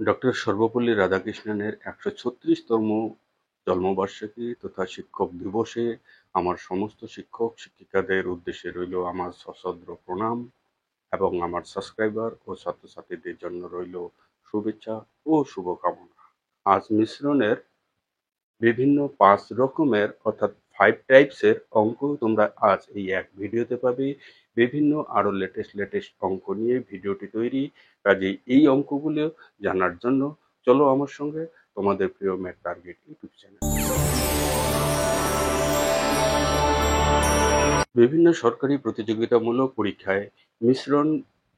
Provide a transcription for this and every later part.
Doctor Sarvepalli রাধাকৃষ্ণনের ১৩৬তম জন্মবার্ষিকী তথা শিক্ষক দিবসে আমার সমস্ত শিক্ষক শিক্ষিকাদের উদ্দেশ্যে রইল আমার সশ্রদ্ধ প্রণাম এবং আমার সাবস্ক্রাইবার ও ছাত্রছাত্রীদের জন্য রইল শুভেচ্ছা ও শুভকামনা। আজ মিশ্রণের বিভিন্ন ৫ রকমের অর্থাৎ 5 টাইপসের অঙ্ক তোমরা আজ এই এক ভিডিওতে পাবে। বিভিন্ন আরো লেটেস্ট অঙ্ক নিয়ে ভিডিওটি তৈরি। কাজেই এই অঙ্কগুলো জানার জন্য চলো আমার সঙ্গে তোমাদের প্রিয় ম্যাথ টার্গেট ইউটিউব চ্যানেল। বিভিন্ন সরকারি প্রতিযোগিতামূলক পরীক্ষায় মিশ্রণ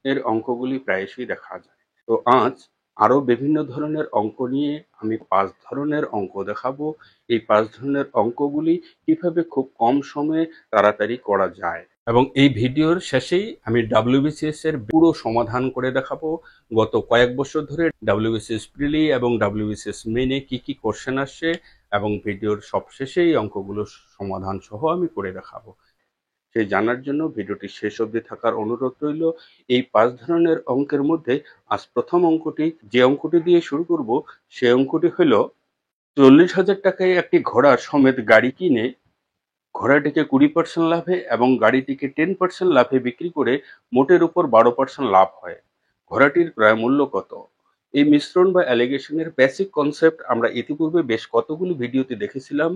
এর অঙ্কগুলি প্রায়শই দেখা যায়। তো আজ আরো বিভিন্ন ধরনের অঙ্ক নিয়ে আমি ৫ ধরনের অঙ্ক দেখাবো। এই ৫ ধরনের অঙ্কগুলি কিভাবে খুব কম সময়ে তাড়াতাড়ি করা যায় এবং এই ভিডিওর শেষেই আমি WBCS এর পুরো সমাধান করে দেখাবো। গত কয়েক বছর ধরে WBCS প্রিলি এবং WBCS মেইনে কি কি কোশ্চেন আসছে এবং ভিডিওর সবশেষেই অঙ্কগুলোর সমাধান সহ আমি করে দেখাবো। সেই জানার জন্য ভিডিওটি শেষ অবধি থাকার অনুরোধ রইল। এই ৫ ধরনের অঙ্কের মধ্যে আজ প্রথম অঙ্কটি, যে অঙ্কটি দিয়ে শুরু করব, সে অঙ্কটি হল ৪০,০০০ টাকায় একটি ঘোড়া সমেত গাড়ি কিনে ঘোড়াটিকে ২০% লাভে এবং গাড়িটিকে 10% লাভে বিক্রি করে মোটের উপর ১২% লাভ হয়। ঘোড়াটির ক্রয় মূল্য কত? এই মিশ্রণ বা অ্যালিগেশনের বেসিক কনসেপ্ট আমরা ইতিপূর্বে বেশ কতগুলো ভিডিওতে দেখেছিলাম।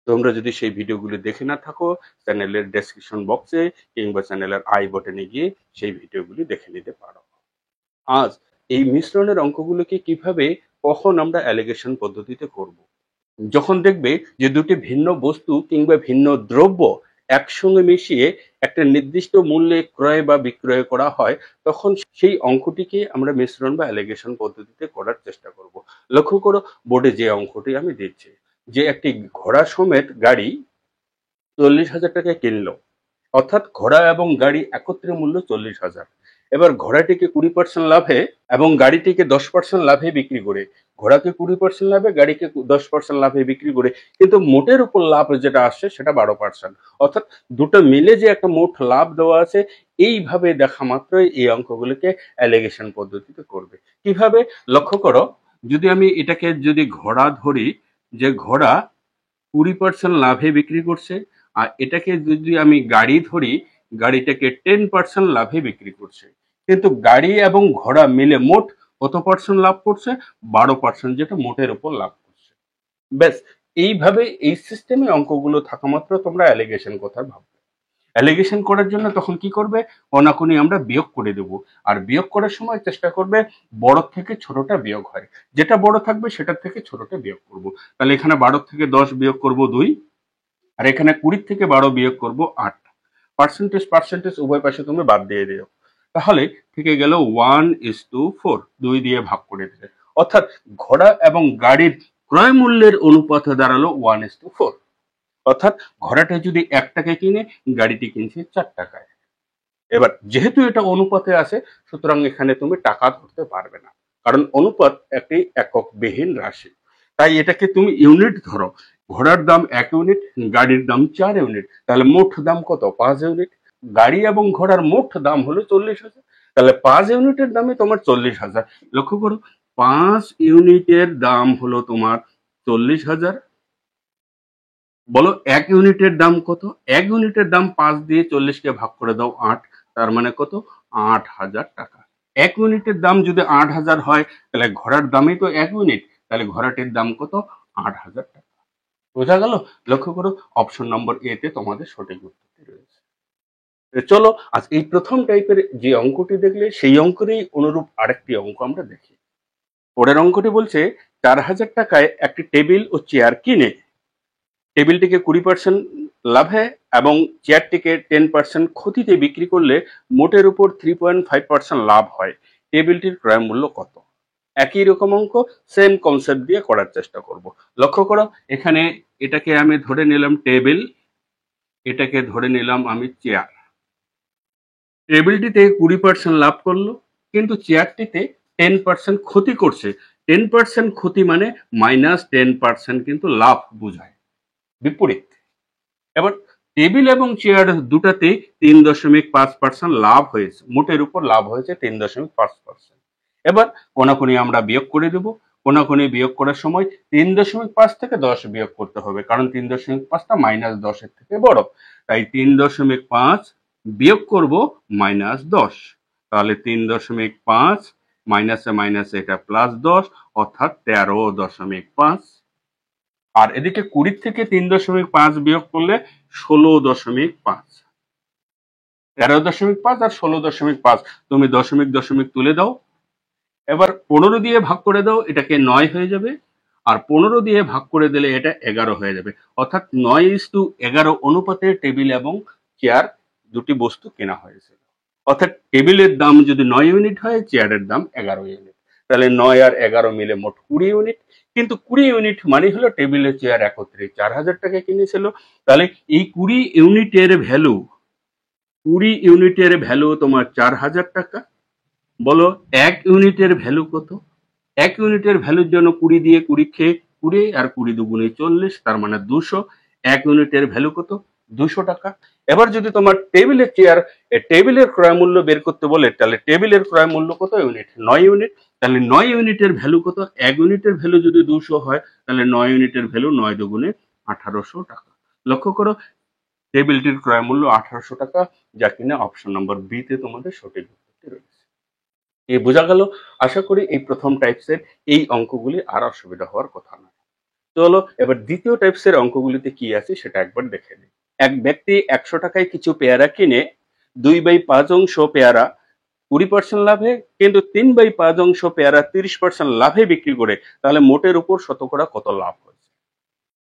তোমরা যদি সেই ভিডিওগুলি দেখে না থাকো, চ্যানেলের ডেসক্রিপশন বক্সে কিংবা চ্যানেলের আই বটনে গিয়ে সেই ভিডিওগুলি দেখে নিতে পারো। আজ এই মিশ্রণের অঙ্কগুলোকে কিভাবে কখন আমরা অ্যালিগেশন পদ্ধতিতে করব। যখন দেখবে যে দুটি ভিন্ন বস্তু কিংবা ভিন্ন দ্রব্য একসঙ্গে মিশিয়ে একটা নির্দিষ্ট মূল্যে ক্রয় বা বিক্রয় করা হয়, তখন সেই অঙ্কটিকে আমরা মিশ্রণ বা অ্যালিগেশন পদ্ধতিতে করার চেষ্টা করব। লক্ষ্য করো বোর্ডে যে অঙ্কটি আমি দিচ্ছি, যে একটি ঘোড়া সমেত গাড়ি ৪০,০০০ টাকায় কিনলো, অর্থাৎ ঘোড়া এবং গাড়ি একত্রে মূল্য ৪০,০০০। এবার ঘোড়াটিকে ২০% লাভে এবং গাড়িটিকে 10% লাভে বিক্রি করে, ঘোড়াকে ২০% লাভে গাড়িকে 10% লাভে বিক্রি করে, কিন্তু মোটের উপর লাভ যেটা আসছে সেটা ১২%। অর্থাৎ দুটো মিলে যে একটা মোট লাভ দেওয়া আছে, এইভাবে দেখা মাত্রই এই অঙ্কগুলোকে অ্যালিগেশন পদ্ধতিতে করবে। কিভাবে? লক্ষ্য করো, যদি আমি এটাকে যদি ঘোড়া ধরি, যে ঘোড়া ২০% লাভে বিক্রি করছে, আর এটাকে যদি আমি গাড়ি ধরি, গাড়িটাকে 10% লাভে বিক্রি করছে, কিন্তু গাড়ি এবং ঘোড়া মিলে মোট কত পার্সেন্ট লাভ করছে? ১২%, যেটা মোটের উপর লাভ করছে। ব্যাস, এইভাবে এই সিস্টেমে অঙ্কগুলো থাকা মাত্র তোমরা অ্যালিগেশন কথা ভাববে। অ্যালিগেশন করার জন্য তখন কি করবে? কোনাকুনি আমরা বিয়োগ করে দেব, আর বিয়োগ করার সময় চেষ্টা করবে বড় থেকে ছোটটা বিয়োগ হয়, যেটা বড় থাকবে সেটার থেকে ছোটটা বিয়োগ করব। তাহলে এখানে ১২ থেকে ১০ বিয়োগ করব ২, আর এখানে ২০ থেকে ১২ বিয়োগ করব ৮। পার্সেন্টেজ উভয় পাশে তুমি বাদ দিয়ে দিও, তাহলে থেকে গেল 1:4, ২ দিয়ে ভাগ করে দিলে, অর্থাৎ ঘোড়া এবং গাড়ির ক্রয় মূল্যের অনুপাতে দাঁড়ালো 1:4। অর্থাৎ ঘোড়াটা যদি ১ টাকায় কিনে, গাড়িটি কিনছে ৪ টাকায়। এবার যেহেতু এটা অনুপাতে আছে, সুতরাং এখানে তুমি টাকা ধরতে পারবে না, কারণ অনুপাত একটি এককবিহীন রাশি। তাই এটাকে তুমি ইউনিট ধরো। ঘোড়ার দাম ১ ইউনিট, গাড়ির দাম ৪ ইউনিট, তাহলে মোট দাম কত? ৫ ইউনিট। গাড়ি এবং ঘোড়ার মোট দাম হলো ৪০,০০০, তাহলে ৫ ইউনিটের দামে তোমার ৪০,০০০। লক্ষ্য করো, ৫ ইউনিটের দাম হলো তোমার ৪০,০০০। বলো ১ ইউনিটের দাম কত? ১ ইউনিটের দাম ৫ দিয়ে ৪০কে ভাগ করে দাও ৮, তার মানে কত? ৮,০০০ টাকা। ১ ইউনিটের দাম যদি ৮,০০০ হয়, তাহলে ঘোড়ার দামই তো ১ ইউনিট, তাহলে ঘোড়াটির দাম কত? ৮,০০০ টাকা। বোঝা গেল? লক্ষ্য করো, অপশন নম্বর এ তে তোমাদের সঠিক উত্তরটি রয়েছে। চলো আজ এই প্রথম টাইপের যে অঙ্কটি দেখলে, সেই অঙ্কেরই অনুরূপ আরেকটি অঙ্ক আমরা দেখি। পরের অঙ্কটি বলছে ৪,০০০ টাকায় একটি টেবিল ও চেয়ার কিনে টেবিলটিকে ২০% লাভে এবং চেয়ারটিকে 10% ক্ষতিতে বিক্রি করলে মোটের উপর 3.5% লাভ হয়। টেবিলটির ক্রয় মূল্য কত? একই রকম অঙ্ক, সেম কনসেপ্ট দিয়ে করার চেষ্টা করব। লক্ষ্য করো, এখানে এটাকে আমি ধরে নিলাম টেবিল, এটাকে ধরে নিলাম আমি চেয়ার। টেবিলটিতে ২০% লাভ করলো, কিন্তু চেয়ারটিতে 10% ক্ষতি করছে। 10% ক্ষতি মানে -10% কিন্তু লাভ বোঝায়, বিপরীত। এবার টেবিল এবং চেয়ার দুটাতে ৩.৫% লাভ হয়েছে, মোটের উপর লাভ হয়েছে ৩.৫%। এবার কোনাকুনি আমরা বিয়োগ করে দেব। কোনাকুনি বিয়োগ করার সময় 3.5 থেকে 10 বিয়োগ করতে হবে, কারণ 3.5টা -10 থেকে বড়। তাই 3.5 বিয়োগ করব -10। তাহলে 3.5 মাইনাসে মাইনাসে এটা +10, অর্থাৎ 13.5। আর এদিকে 20 থেকে 3.5 বিয়োগ করলে 16.5। 13.5 আর 16.5 তুমি দশমিক দশমিক তুলে দাও। এবার 15 দিয়ে ভাগ করে দাও, এটাকে 9 হয়ে যাবে। আর 15 দিয়ে ভাগ করে দিলে এটা 11 হয়ে যাবে। অর্থাৎ 9:11 অনুপাতে টেবিল এবং চেয়ার দুটি বস্তু কেনা হয়েছে। অর্থাৎ টেবিলের দাম যদি 9 ইউনিট হয়, চেয়ারের দাম 11 ইউনিট। তাহলে 9 আর 11 মিলে মোট 20 ইউনিট। কিন্তু 20 ইউনিট মানে হলো টেবিলের চেয়ার একত্রে 4,000 টাকা কিনেছিল। তাহলে এই 20 ইউনিটের ভ্যালু তোমার 4,000 টাকা। বলো 1 ইউনিটের ভ্যালু কত? 1 ইউনিটের ভ্যালুর জন্য 20 দিয়ে 20 খেয়ে 20 আর 20 দুগুণে 40, তার মানে 200। 1 ইউনিটের ভ্যালু কত? 200 টাকা। এবার যদি তোমার টেবিলের ক্রয় মূল্য বের করতে বলে, তাহলে টেবিলের ক্রয় মূল্য কত ইউনিট? 9 ইউনিট। তাহলে 9 ইউনিটের ভ্যালু কত? 1 ইউনিটের ভ্যালু যদি 200 হয়, তাহলে 9 ইউনিটের ভ্যালু 9 দুগুণে 1800 টাকা। লক্ষ্য করো, টেবিলটির ক্রয় মূল্য 1800 টাকা, যা কিনা অপশন নম্বর বি তে তোমাদের সঠিক উত্তরটি রয়েছে। এই বোঝা গেল। আশা করি এই প্রথম টাইপসের এই অঙ্কগুলি আর অসুবিধা হওয়ার কথা না। চলো এবার দ্বিতীয় টাইপসের অঙ্কগুলিতে কি আছে সেটা একবার দেখে নিই। এক ব্যক্তি 100 টাকায় কিছু পেয়ারা কিনে 2/5 অংশ পেয়ারা 20% লাভে, কিন্তু 3/5 অংশ পেয়ারা 30% লাভে বিক্রি করে, তাহলে মোটের উপর শতকরা কত লাভ হয়েছে?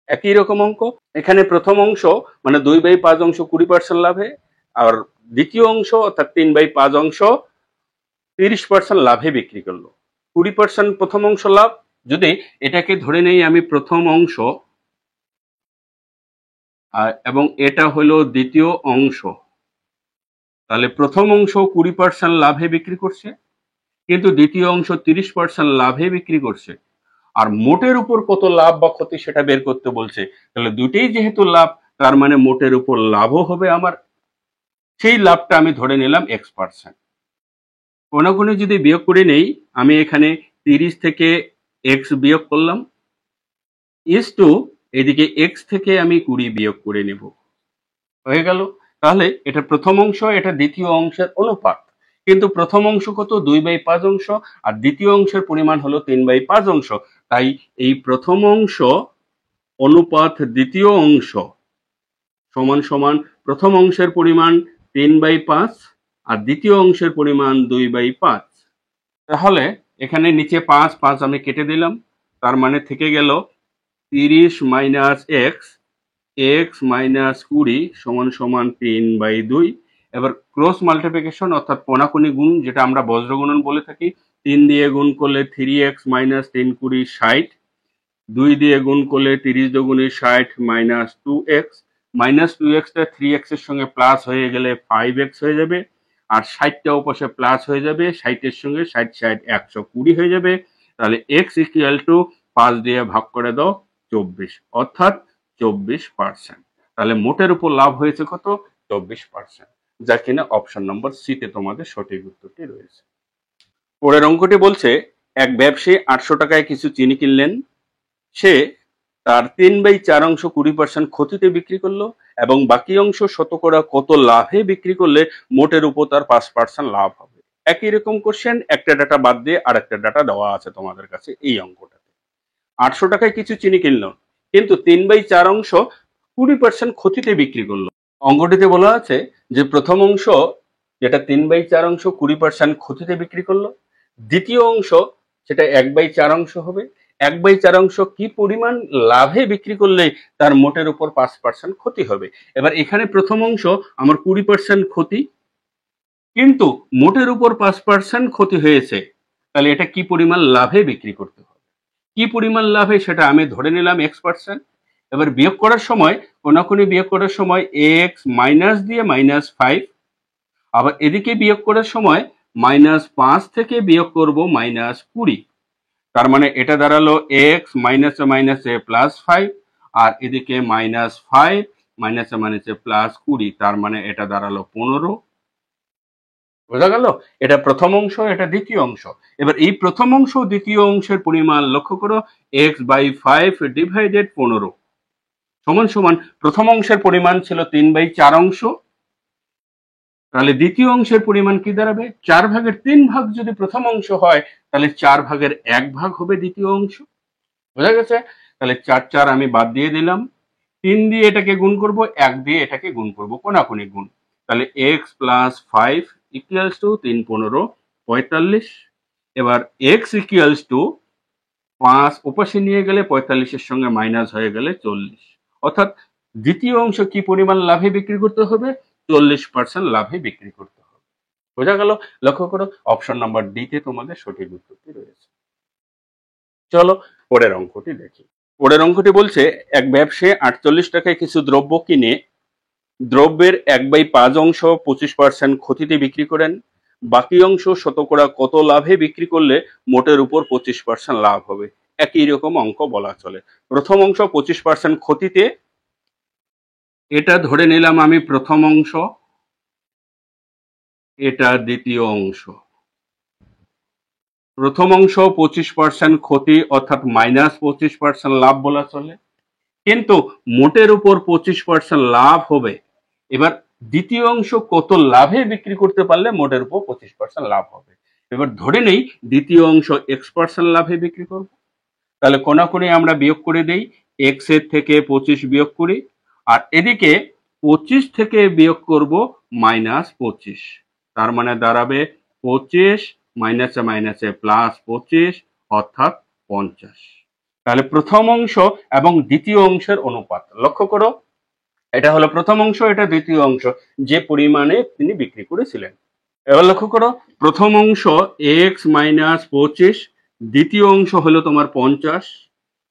একই রকম অঙ্ক। এখানে প্রথম অংশ মানে 2/5 অংশ 20% লাভে, আর দ্বিতীয় অংশ অর্থাৎ 3/5 অংশ 30% লাভে বিক্রি করলো। 20% প্রথম অংশ লাভ। যদি এটাকে ধরে নেই আমি প্রথম অংশ, এবং এটা হলো দ্বিতীয় অংশ, তাহলে প্রথম অংশ 20% লাভে বিক্রি করছে, কিন্তু দ্বিতীয় অংশ 30% লাভে বিক্রি করছে। আর মোটের উপর কত লাভ বা ক্ষতি সেটা বের করতে বলছে। তাহলে দুটেই যেহেতু লাভ, তার মানে মোটের উপর লাভও হবে আমার। সেই লাভটা আমি ধরে নিলাম X%। কোনাকুনি যদি বিয়োগ করে নেই, আমি এখানে 30 থেকে x বিয়োগ করলাম, ইস টু এদিকে x থেকে আমি 20 বিয়োগ করে নেব। হয়ে গেল। তাহলে এটা প্রথম অংশ, এটা দ্বিতীয় অংশের অনুপাত। কিন্তু প্রথম অংশ কত? 2/5 অংশ, আর দ্বিতীয় অংশের পরিমাণ হলো 3/5 অংশ। তাই এই প্রথম অংশ অনুপাত দ্বিতীয় অংশ সমান সমান প্রথম অংশের পরিমাণ 3/5 আর দ্বিতীয় অংশের পরিমাণ 2/5। তাহলে এখানে নিচে 5 আমি কেটে দিলাম, তার মানে থেকে গেল 30 মাইনাস x মাইনাস 20 সমান সমান 3/2। এবার ক্রস মাল্টিপ্লিকেশন অর্থাৎ কোনাকুনি গুণ, যেটা আমরা বজ্রগুণন বলে থাকি। 3 দিয়ে গুণ করলে 3x মাইনাস 3 20 60, 2 দিয়ে গুণ করলে 30 দুগুণে 60 মাইনাস 2x। মাইনাস 2xটা 3x এর সঙ্গে প্লাস হয়ে গেলে 5x হয়ে যাবে, আর 60টা ওপাশে প্লাস হয়ে যাবে, 60-এর সঙ্গে 60 60 120 হয়ে যাবে। তাহলে x ইকুয়াল টু 5 দিয়ে ভাগ করে দাও 24, অর্থাৎ 24%। তাহলে মোটের উপর লাভ হয়েছে কত? 24%, যা কিনা অপশন নম্বর সি তে তোমাদের সঠিক উত্তরটি রয়েছে। পরের অঙ্কটি বলছে, এক ব্যবসায়ী 800 টাকায় কিছু চিনি কিনলেন। সে তার 3/4 অংশ 20% ক্ষতিতে বিক্রি করলো, এবং বাকি অংশ শতকরা কত লাভে বিক্রি করলে মোটের উপর তার 5% লাভ হবে। একই রকম কোশ্চেন, একটা ডাটা বাদ দিয়ে আর একটা ডাটা দেওয়া আছে তোমাদের কাছে এই অঙ্কটাতে। 800 টাকায় কিছু চিনি কিনলো, কিন্তু 3/4 অংশ 20% ক্ষতিতে বিক্রি করলো। অঙ্কটিতে বলা আছে যে প্রথম অংশ যেটা 3/4 অংশ 20% ক্ষতিতে বিক্রি করলো, দ্বিতীয় অংশ সেটা 1/4 অংশ হবে। 1/4 অংশ কি পরিমাণ লাভে বিক্রি করলে তার মোটের উপর 5% ক্ষতি হবে। এবার এখানে প্রথম অংশ আমার 20% ক্ষতি, কিন্তু মোটের উপর 5% ক্ষতি হয়েছে, তাহলে এটা কি পরিমাণ লাভে বিক্রি করতে হবে। কি পরিমাণ লাভে সেটা আমি ধরে নিলাম X%। এবার বিয়োগ করার সময়, কোনাকুনি বিয়োগ করার সময় x মাইনাস দিয়ে -5, আবার এদিকে বিয়োগ করার সময় -5 থেকে বিয়োগ করব -20। তার মানে এটা দাঁড়ালো x মাইনাসে মাইনাসে +5, আর এদিকে -5 মাইনাসে মাইনাসে +20, তার মানে এটা দাঁড়ালো 15। বোঝা গেল? এটা প্রথম অংশ, এটা দ্বিতীয় অংশ। এবার এই প্রথম অংশ দ্বিতীয় অংশের পরিমাণ লক্ষ্য করো, x/5 ডিভাইডেড 15 সমান সমান প্রথম অংশের পরিমাণ ছিল 3/4 অংশ, তাহলে দ্বিতীয় অংশের পরিমাণ কি দাঁড়াবে? 4/3 যদি প্রথম অংশ হয়, তাহলে 4/1 হবে দ্বিতীয় অংশ। বোঝা গেছে? তাহলে 4 আমি বাদ দিয়ে দিলাম, 3 দিয়ে এটাকে গুণ করব, 1 দিয়ে এটাকে গুণ করব, কোনাকুনি গুণ। তাহলে x+5 ইকুয়ালস টু 3×15 = 45। এবার x ইকুয়ালস টু 5 ওপাশে নিয়ে গেলে 45-এর সঙ্গে মাইনাস হয়ে গেলে 40। অর্থাৎ দ্বিতীয় অংশ কি পরিমাণ লাভে বিক্রি করতে হবে? 40% লাভে বিক্রি করতে হবে। বোঝা গেল? লক্ষ্য করো, অপশন নাম্বার ডি তে তোমাদের সঠিক উত্তরটি রয়েছে। চলো পরের অঙ্কটি দেখি। পরের অঙ্কটি বলছে, এক ব্যবসায়ী 48 টাকায় কিছু দ্রব্য কিনে দ্রব্যের 1/5 অংশ 25% ক্ষতিতে বিক্রি করেন। বাকি অংশ শতকরা কত লাভে বিক্রি করলে মোটের উপর 25% লাভ হবে? একই রকম অঙ্ক বলা চলে। প্রথম অংশ 25% ক্ষতিতে, এটা ধরে নিলাম আমি প্রথম অংশ, এটা দ্বিতীয় অংশ। প্রথম অংশ 25% ক্ষতি অর্থাৎ -25% লাভ বলা চলে, কিন্তু মোটের উপর 25% লাভ হবে। এবার দ্বিতীয় অংশ কত লাভে বিক্রি করতে পারলে মোটের উপর 25% লাভ হবে। এবার ধরে নেই দ্বিতীয় অংশ x% লাভে বিক্রি করব, তাহলে কোনাকুনি আমরা বিয়োগ করে দেই, x এর থেকে 25 বিয়োগ করি, আর এদিকে 25 থেকে বিয়োগ করব -25, তার মানে দাঁড়াবে 25 মাইনাসে মাইনাসে +25 অর্থাৎ 50। তাহলে প্রথম অংশ এবং দ্বিতীয় অংশের অনুপাত লক্ষ্য করো, এটা হলো প্রথম অংশ, এটা দ্বিতীয় অংশ, যে পরিমাণে তিনি বিক্রি করেছিলেন। এবার লক্ষ্য করো, প্রথম অংশ x-25, দ্বিতীয় অংশ হলো তোমার 50,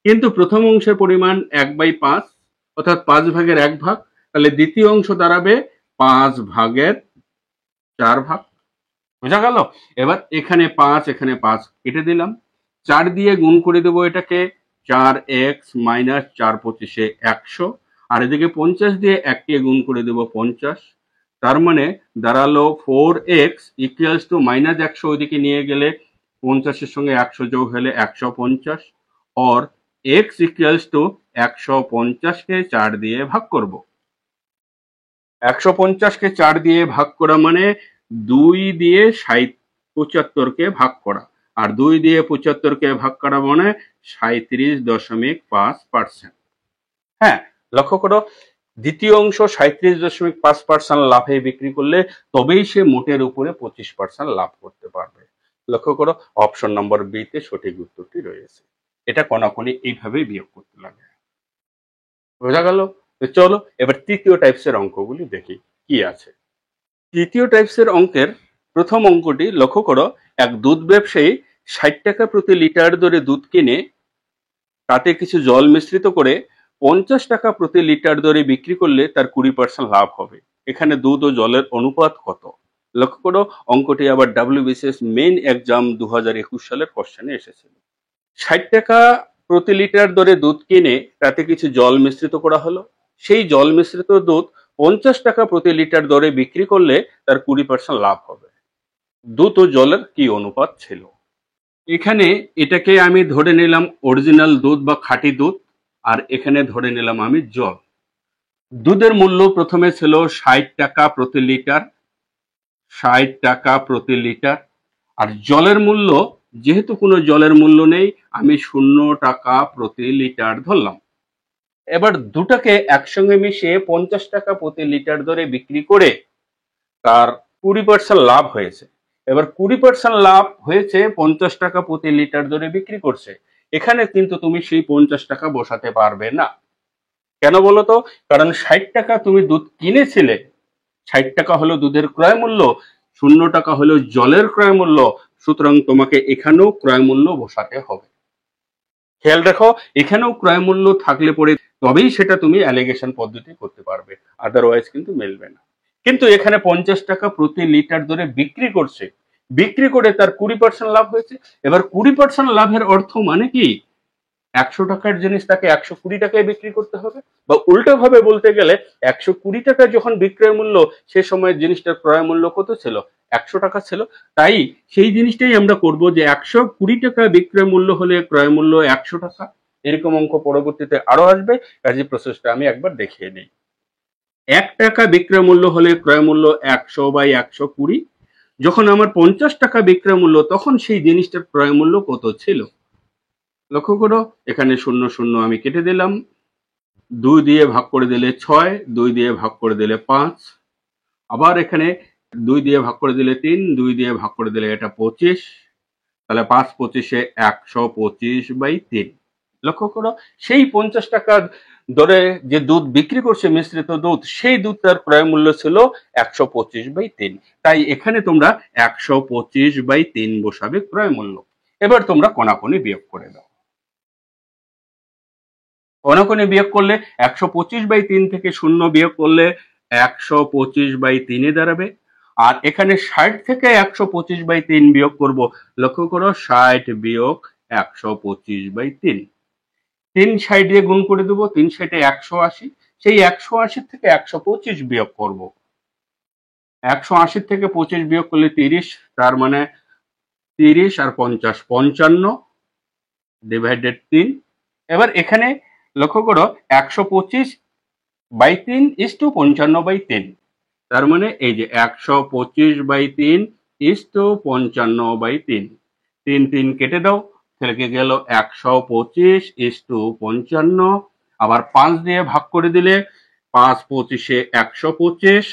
কিন্তু প্রথম অংশের পরিমাণ 1/5 অর্থাৎ 5/1 তাহলে দ্বিতীয় অংশ দাঁড়াবে 5/4। বোঝা গেল? এবার এখানে 5 এখানে 5 কেটে দিলাম, 4 দিয়ে গুণ করে দেবো এটাকে, 4x - 4×25 100, আর এদিকে 50 দিয়ে 1 কে গুণ করে দেবো 50, তার মানে দাঁড়ালো 4x ইকুয়ালস টু -100, ওইদিকে নিয়ে গেলে 50-এর সঙ্গে 100 যোগ হলে 150, और x ইকুয়ালস টু 150-কে 4 দিয়ে ভাগ করব। 150-কে 4 দিয়ে ভাগ করা মানে 2 দিয়ে 75-কে ভাগ করা, আর 2 দিয়ে 75-কে ভাগ করা মানে 37.5%। হ্যাঁ, লক্ষ্য করো, দ্বিতীয় অংশ 37.5% লাভে বিক্রি করলে তবেই সে মোটের উপরে 25% লাভ করতে পারবে। লক্ষ্য করো, অপশন নম্বর বি তে সঠিক উত্তরটি রয়েছে। এটা কোনাকুনি এইভাবেই বিয়োগ করতে লাগে। বোঝা গেল? তো চলো এবার তৃতীয় টাইপসের অঙ্কগুলি দেখি কি আছে। তৃতীয় টাইপসের অঙ্কের প্রথম অঙ্কটি লক্ষ্য করো, এক দুধ ব্যবসায়ী 60 টাকা প্রতি লিটার দরে দুধ কিনে তাতে কিছু জল মিশ্রিত করে 50 টাকা প্রতি লিটার দরে বিক্রি করলে তার 20% লাভ হবে। এখানে দুধ ও জলের অনুপাত কত? লক্ষ্য করো, অঙ্কটি আবার WBCS মেইন এক্সাম 2021 সালের কোশ্চেনে এসেছিল। 60 টাকা প্রতি লিটার দরে দুধ কিনে তাতে কিছু জল মিশ্রিত করা হলো, সেই জল মিশ্রিত দুধ 50 টাকা প্রতি লিটার দরে বিক্রি করলে তার 20% লাভ হবে। দুধ ও জলের কি অনুপাত ছিল? এখানে এটাকে আমি ধরে নিলাম অরিজিনাল দুধ বা খাঁটি দুধ, আর এখানে ধরে নিলাম আমি জল। দুধের মূল্য প্রথমে ছিল 60 টাকা প্রতি লিটার, 60 টাকা প্রতি লিটার, আর জলের মূল্য, যেহেতু কোনো জলের মূল্য নেই, আমি 0 টাকা প্রতি লিটার ধরলাম। এবার দুটাকে একসঙ্গে মিশিয়ে 50 টাকা প্রতি লিটার দরে বিক্রি করে তার 20% লাভ হয়েছে। এবার 20% লাভ হয়েছে, 50 টাকা প্রতি লিটার দরে বিক্রি করছে। এখানে কিন্তু তুমি সেই 50 টাকা বসাতে পারবে না। কেন বলো তো? কারণ 60 টাকা তুমি দুধ কিনেছিলে, 60 টাকা হলো দুধের ক্রয় মূল্য, 0 টাকা হলো জলের ক্রয় মূল্য, সুতরাং তোমাকে এখানেও ক্রয় মূল্য বসাতে হবে। খেয়াল রাখো, এখানেও ক্রয় মূল্য থাকলে পরে তবেই সেটা তুমি অ্যালিগেশন পদ্ধতি করতে পারবে, আদারওয়াইজ কিন্তু মিলবে না। কিন্তু এখানে 50 টাকা প্রতি লিটার দরে বিক্রি করছে, বিক্রি করে তার 20% লাভ হয়েছে। এবার 20% লাভের অর্থ মানে কি? 100 টাকার জিনিস তাকে 120 টাকায় বিক্রি করতে হবে, বা উল্টো ভাবে বলতে গেলে 120 টাকা যখন বিক্রয় মূল্য, সে সময় জিনিসটার ক্রয় মূল্য কত ছিল? 100 টাকা ছিল। তাই সেই জিনিসটাই আমরা করব যে 120 টাকা বিক্রয় মূল্য হলে ক্রয় মূল্য 100 টাকা। এরকম অঙ্ক পরবর্তীতে আরো আসবে, কাজে প্রসেসটা আমি একবার দেখিয়ে নিই। 1 টাকা বিক্রয় মূল্য হলে ক্রয় মূল্য 100/120। যখন আমার 50 টাকা বিক্রয় মূল্য, তখন সেই জিনিসটার ক্রয় মূল্য কত ছিল? লক্ষ্য করো, এখানে 0 0 আমি কেটে দিলাম, 2 দিয়ে ভাগ করে দিলে 6, 2 দিয়ে ভাগ করে দিলে 5, আবার এখানে 2 দিয়ে ভাগ করে দিলে 3, 2 দিয়ে ভাগ করে দিলে এটা 25, তাহলে 5 25 125/3। লক্ষ্য করো, সেই 50 টাকা দরে যে দুধ বিক্রি করছে মিশ্রিত দুধ, সেই দুধটার ক্রয় মূল্য ছিল 125/3। তাই এখানে তোমরা 125/3 বসাবে ক্রয় মূল্য। এবার তোমরা কোনাকুনি বিয়োগ করে দাও। কোনাকুনি বিয়োগ করলে 125/3 থেকে 0 বিয়োগ করলে 125/3 দাঁড়াবে। আর এখানে 60 থেকে 125/3 বিয়োগ করব। লক্ষ্য করো, 60 বিয়োগ 125/3, 3 60 দিয়ে গুণ করে দেবো, 3 60 180। সেই 180 থেকে 125 বিয়োগ করব। 180 থেকে 25 বিয়োগ করলে 30, তার মানে 30 আর 50 55 ডিভাইডেড 3। এবার এখানে লক্ষ্য করো, 125/3 ইস টু 55/3, তার মানে এই যে 125/3 ইস টু 55/3, 3 3 কেটে দাও, থেকে গেল 125 ইস টু 55। আবার 5 দিয়ে ভাগ করে দিলে 5 25 125,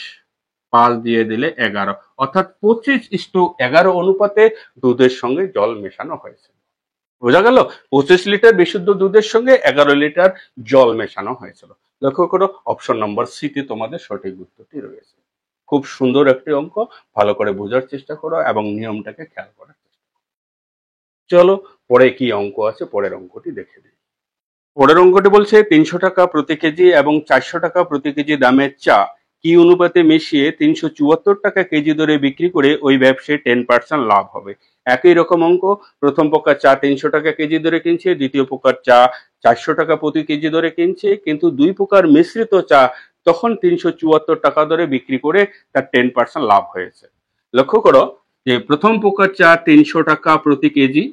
5 দিয়ে দিলে 11, অর্থাৎ 25:11 অনুপাতে দুধের সঙ্গে জল মেশানো হয়েছে। বোঝা গেল? 25 লিটার বিশুদ্ধ দুধের সঙ্গে 11 লিটার জল মেশানো হয়েছিল। লক্ষ্য করো, অপশন নম্বর সি তে তোমাদের সঠিক উত্তরটি রয়েছে। খুব সুন্দর একটি অঙ্ক, ভালো করে বোঝার চেষ্টা করো এবং নিয়মটাকে খেয়াল করার চেষ্টা করো। চলো পরে কি অঙ্ক আছে, পরের অঙ্কটি দেখে নিই। পরের অঙ্কটি বলছে 300 টাকা প্রতি কেজি এবং 400 টাকা প্রতি কেজি দামের চা কি অনুপাতে মিশিয়ে 374 টাকা কেজি দরে বিক্রি করে ওই ব্যবসায়ী 10% লাভ হবে। একই রকম অঙ্ক, প্রথম প্রকার চা 300 টাকা কেজি দরে কিনছে, দ্বিতীয় প্রকার চা 400 টাকা প্রতি কেজি দরে কিনছে, কিন্তু দুই প্রকার মিশ্রিত চা তখন 374 টাকা দরে বিক্রি করে তার 10% লাভ হয়েছে। লক্ষ্য করো যে প্রথম প্রকার চা 300 টাকা প্রতি কেজি,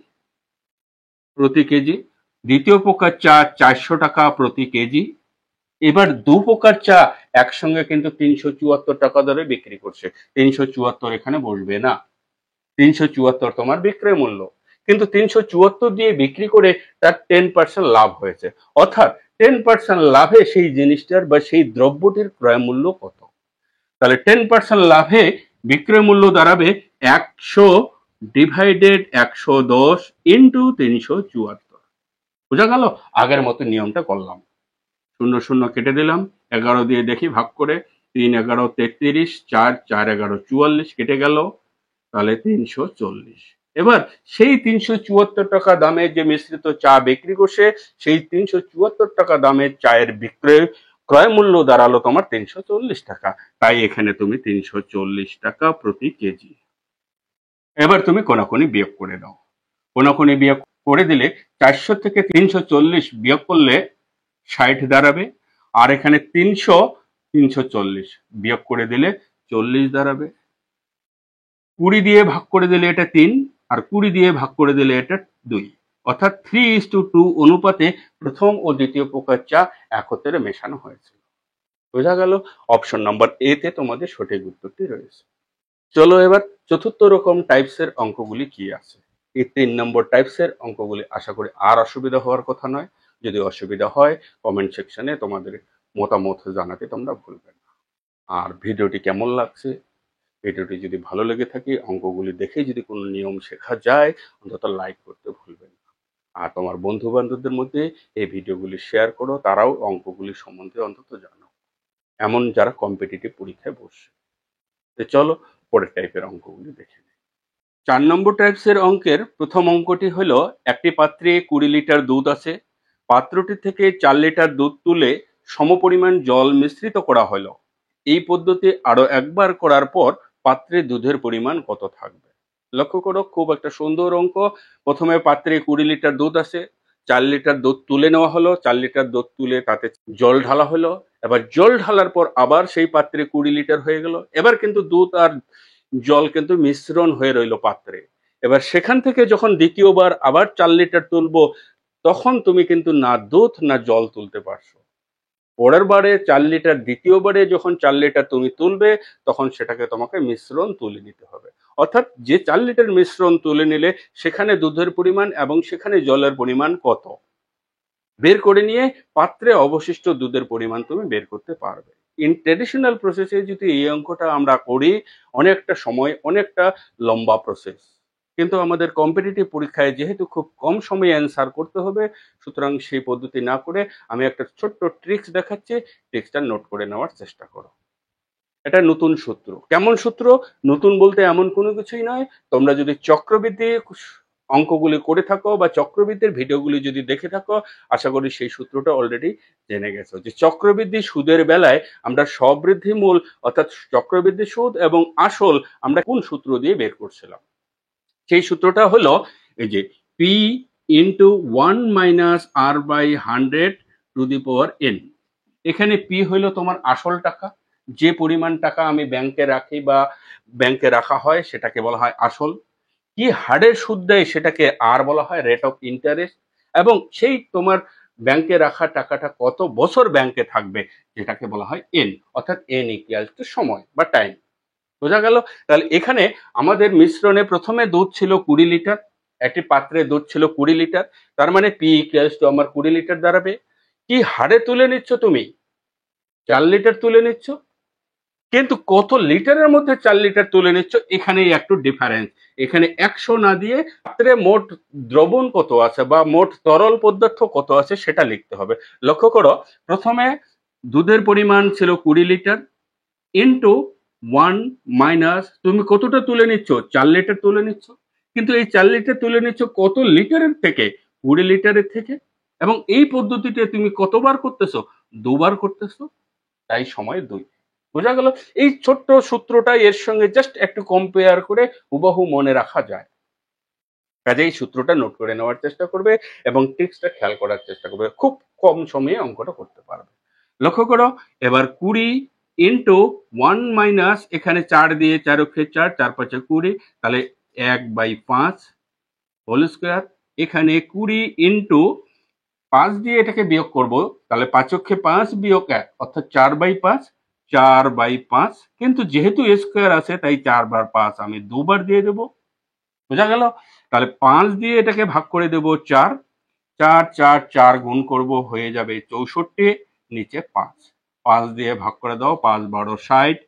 দ্বিতীয় প্রকার চা 400 টাকা প্রতি কেজি। এবার দু প্রকার চা একসঙ্গে কিন্তু 374 টাকা দরে বিক্রি করছে। 374 এখানে বসবে না, 374 তোমার বিক্রয় মূল্য, কিন্তু 374 দিয়ে বিক্রি করে তার 10% লাভ হয়েছে। অর্থাৎ 10% লাভে সেই জিনিসটার বা সেই দ্রব্যটির ক্রয় মূল্য কত? তাহলে 10% লাভে বিক্রয় মূল্য দাঁড়াবে 100 ডিভাইডেড 110 ইন্টু 374। বোঝা গেল? আগের মতো নিয়মটা করলাম, 0 0 কেটে দিলাম, 11 দিয়ে দেখি ভাগ করে, 3 11 33, 4 4 11 44 কেটে গেল, তাহলে 340। এবার সেই 374 টাকা দামের যে মিশ্রিত চা বিক্রি করছে, সেই 374 টাকা দামের চায়ের ক্রয় মূল্য দাঁড়ালো তোমার 340 টাকা। তাই এখানে তুমি 340 টাকা প্রতি কেজি। এবার তুমি কোনাকুনি বিয়োগ করে দাও। কোনাকুনি বিয়োগ করে দিলে 400 থেকে 340 বিয়োগ করলে 60 দাঁড়াবে। আর এখানে 340 বিয়োগ করে দিলে 40 দাঁড়াবে। 20 দিয়ে ভাগ করে দিলে এটা 3, আর 20 দিয়ে ভাগ করে দিলে এটা 2, অর্থাৎ 3:2 অনুপাতে প্রথম ও দ্বিতীয় প্রকার চা একত্রে মেশানো হয়েছে। বোঝা গেল? অপশন নাম্বার এ তে তোমাদের সঠিক উত্তরটি রয়েছে। চলো এবার চতুর্থ রকম টাইপসের অঙ্কগুলি কি আছে। এই 3 নম্বর টাইপসের অঙ্কগুলি আশা করি আর অসুবিধা হওয়ার কথা নয়। যদি অসুবিধা হয় কমেন্ট সেকশনে তোমাদের মতামত জানাতে তোমরা ভুলবে না। আর ভিডিওটি কেমন লাগছে, ভিডিওটি যদি ভালো লেগে থাকে, অঙ্কগুলি দেখে যদি কোনো নিয়ম শেখা যায়, অন্তত লাইক করতে ভুলবে না। আর তোমার বন্ধু বান্ধবদের মধ্যে এই ভিডিওগুলি শেয়ার করো, তারাও অঙ্কগুলি সম্বন্ধে অন্তত জানো, এমন যারা কম্পিটিটিভ পরীক্ষায় বসছে। তো চলো পরের টাইপের অঙ্কগুলি দেখে নিই। 4 নম্বর টাইপসের অঙ্কের প্রথম অঙ্কটি হলো, একটি পাত্রে 20 লিটার দুধ আছে, পাত্রটি থেকে 4 লিটার দুধ তুলে সমপরিমাণ জল মিশ্রিত করা হলো। এই পদ্ধতি আরো একবার করার পর পাত্রে দুধের পরিমাণ কত থাকবে? লক্ষ্য করো, খুব একটা সুন্দর অঙ্ক। প্রথমে পাত্রে 20 লিটার দুধ আছে, 4 লিটার দুধ তুলে নেওয়া হলো, 4 লিটার দুধ তুলে তাতে জল ঢালা হলো। এবার জল ঢালার পর আবার সেই পাত্রে 20 লিটার হয়ে গেল। এবার কিন্তু দুধ আর জল কিন্তু মিশ্রণ হয়ে রইল পাত্রে। এবার সেখান থেকে যখন দ্বিতীয়বার আবার 4 লিটার তুলবো, তখন তুমি কিন্তু না দুধ না জল তুলতে পারছো। পরের বারে 4 লিটার, দ্বিতীয়বারে যখন 4 লিটার তুমি তুলবে, তখন সেটাকে তোমাকে মিশ্রণ তুলে নিতে হবে। অর্থাৎ যে 4 লিটার মিশ্রণ তুলে নিলে সেখানে দুধের পরিমাণ এবং সেখানে জলের পরিমাণ কত বের করে নিয়ে পাত্রে অবশিষ্ট দুধের পরিমাণ তুমি বের করতে পারবে। ইন ট্রেডিশনাল প্রসেসে যদি এই অঙ্কটা আমরা করি, অনেকটা সময়, অনেকটা লম্বা প্রসেস। কিন্তু আমাদের কম্পিটিটিভ পরীক্ষায় যেহেতু খুব কম সময়ে অ্যান্সার করতে হবে, সুতরাং সেই পদ্ধতি না করে আমি একটা ছোট্ট ট্রিক্স দেখাচ্ছি, ট্রিক্সটা নোট করে নেওয়ার চেষ্টা করো। এটা নতুন সূত্র। কেমন সূত্র? নতুন বলতে এমন কোনো কিছুই নয়। তোমরা যদি চক্রবৃদ্ধি অঙ্কগুলি করে থাকো বা চক্রবৃদ্ধির ভিডিওগুলি যদি দেখে থাকো, আশা করি সেই সূত্রটা অলরেডি জেনে গেছো যে চক্রবৃদ্ধি সুদের বেলায় আমরা সবৃদ্ধি মূল অর্থাৎ চক্রবৃদ্ধি সুদ এবং আসল আমরা কোন সূত্র দিয়ে বের করছিলাম। সেই সূত্রটা হলো এই যে P into 1 minus R by 100 to the power N. এখানে পি হইলো তোমার আসল টাকা, যে পরিমাণ টাকা আমি ব্যাংকে রাখি বা ব্যাংকে রাখা হয় সেটাকে বলা হয় আসল। কি হারের সুদ দেয় সেটাকে আর বলা হয় রেট অফ ইন্টারেস্ট। এবং সেই তোমার ব্যাংকে রাখা টাকাটা কত বছর ব্যাংকে থাকবে যেটাকে বলা হয় এন, অর্থাৎ এন ইকুয়ালস টু সময় বা টাইম। বোঝা গেল? তাহলে এখানে আমাদের মিশ্রণে প্রথমে দুধ ছিল 20 লিটার, একটি পাত্রে দুধ ছিল 20 লিটার, তার মানে পি ইকুয়ালস টু আমার 20 লিটার দাঁড়াবে। কি হারে তুলে নিচ্ছ তুমি? 4 লিটার তুলে নিচ্ছ, কিন্তু কত লিটারের মধ্যে 4 লিটার তুলে নিচ্ছ এখানেই একটু ডিফারেন্স। এখানে 100 না দিয়ে পাত্রে মোট দ্রবণ কত আছে বা মোট তরল পদার্থ কত আছে সেটা লিখতে হবে। লক্ষ্য করো, প্রথমে দুধের পরিমাণ ছিল 20 লিটার ইন্টু 1 মাইনাস তুমি কতটা তুলে নিচ্ছ? 4 লিটার তুলে নিচ্ছ, কিন্তু এই 4 লিটার তুলে নিচ্ছ কত লিটারের থেকে? 20 লিটারের থেকে। এবং এই পদ্ধতিতে তুমি কতবার করতেছো? দুবার করতেছো, তাই সময় 2। বোঝা গেল? এই ছোট্ট সূত্রটা এর সঙ্গে জাস্ট একটু কম্পেয়ার করে হুবহু মনে রাখা যায়। কাজেই সূত্রটা নোট করে নেওয়ার চেষ্টা করবে এবং ট্রিক্সটা খেয়াল করার চেষ্টা করবে, খুব কম সময়ে অঙ্কটা করতে পারবে। লক্ষ্য করো, এবার 20 ইন্টু 1 মাইনাস এখানে 4 দিয়ে 4 অক্ষে 4, 4 5 20, তাহলে 1/5 হোল স্কোয়ার। এখানে 20 ইন্টু 5 দিয়ে এটাকে বিয়োগ করব, তাহলে 5 অক্ষে 5 বিয়োগ 1 অর্থাৎ 4/5, 4/5। কিন্তু যেহেতু স্কোয়ার আছে তাই 4/5 আমি দুবার দিয়ে দেব। বোঝা গেল? তাহলে 5 দিয়ে এটাকে ভাগ করে দেব 4, 4 4 4 গুণ করব হয়ে যাবে 64, নিচে 5, 5 দিয়ে ভাগ করে দাও, 5 12 60,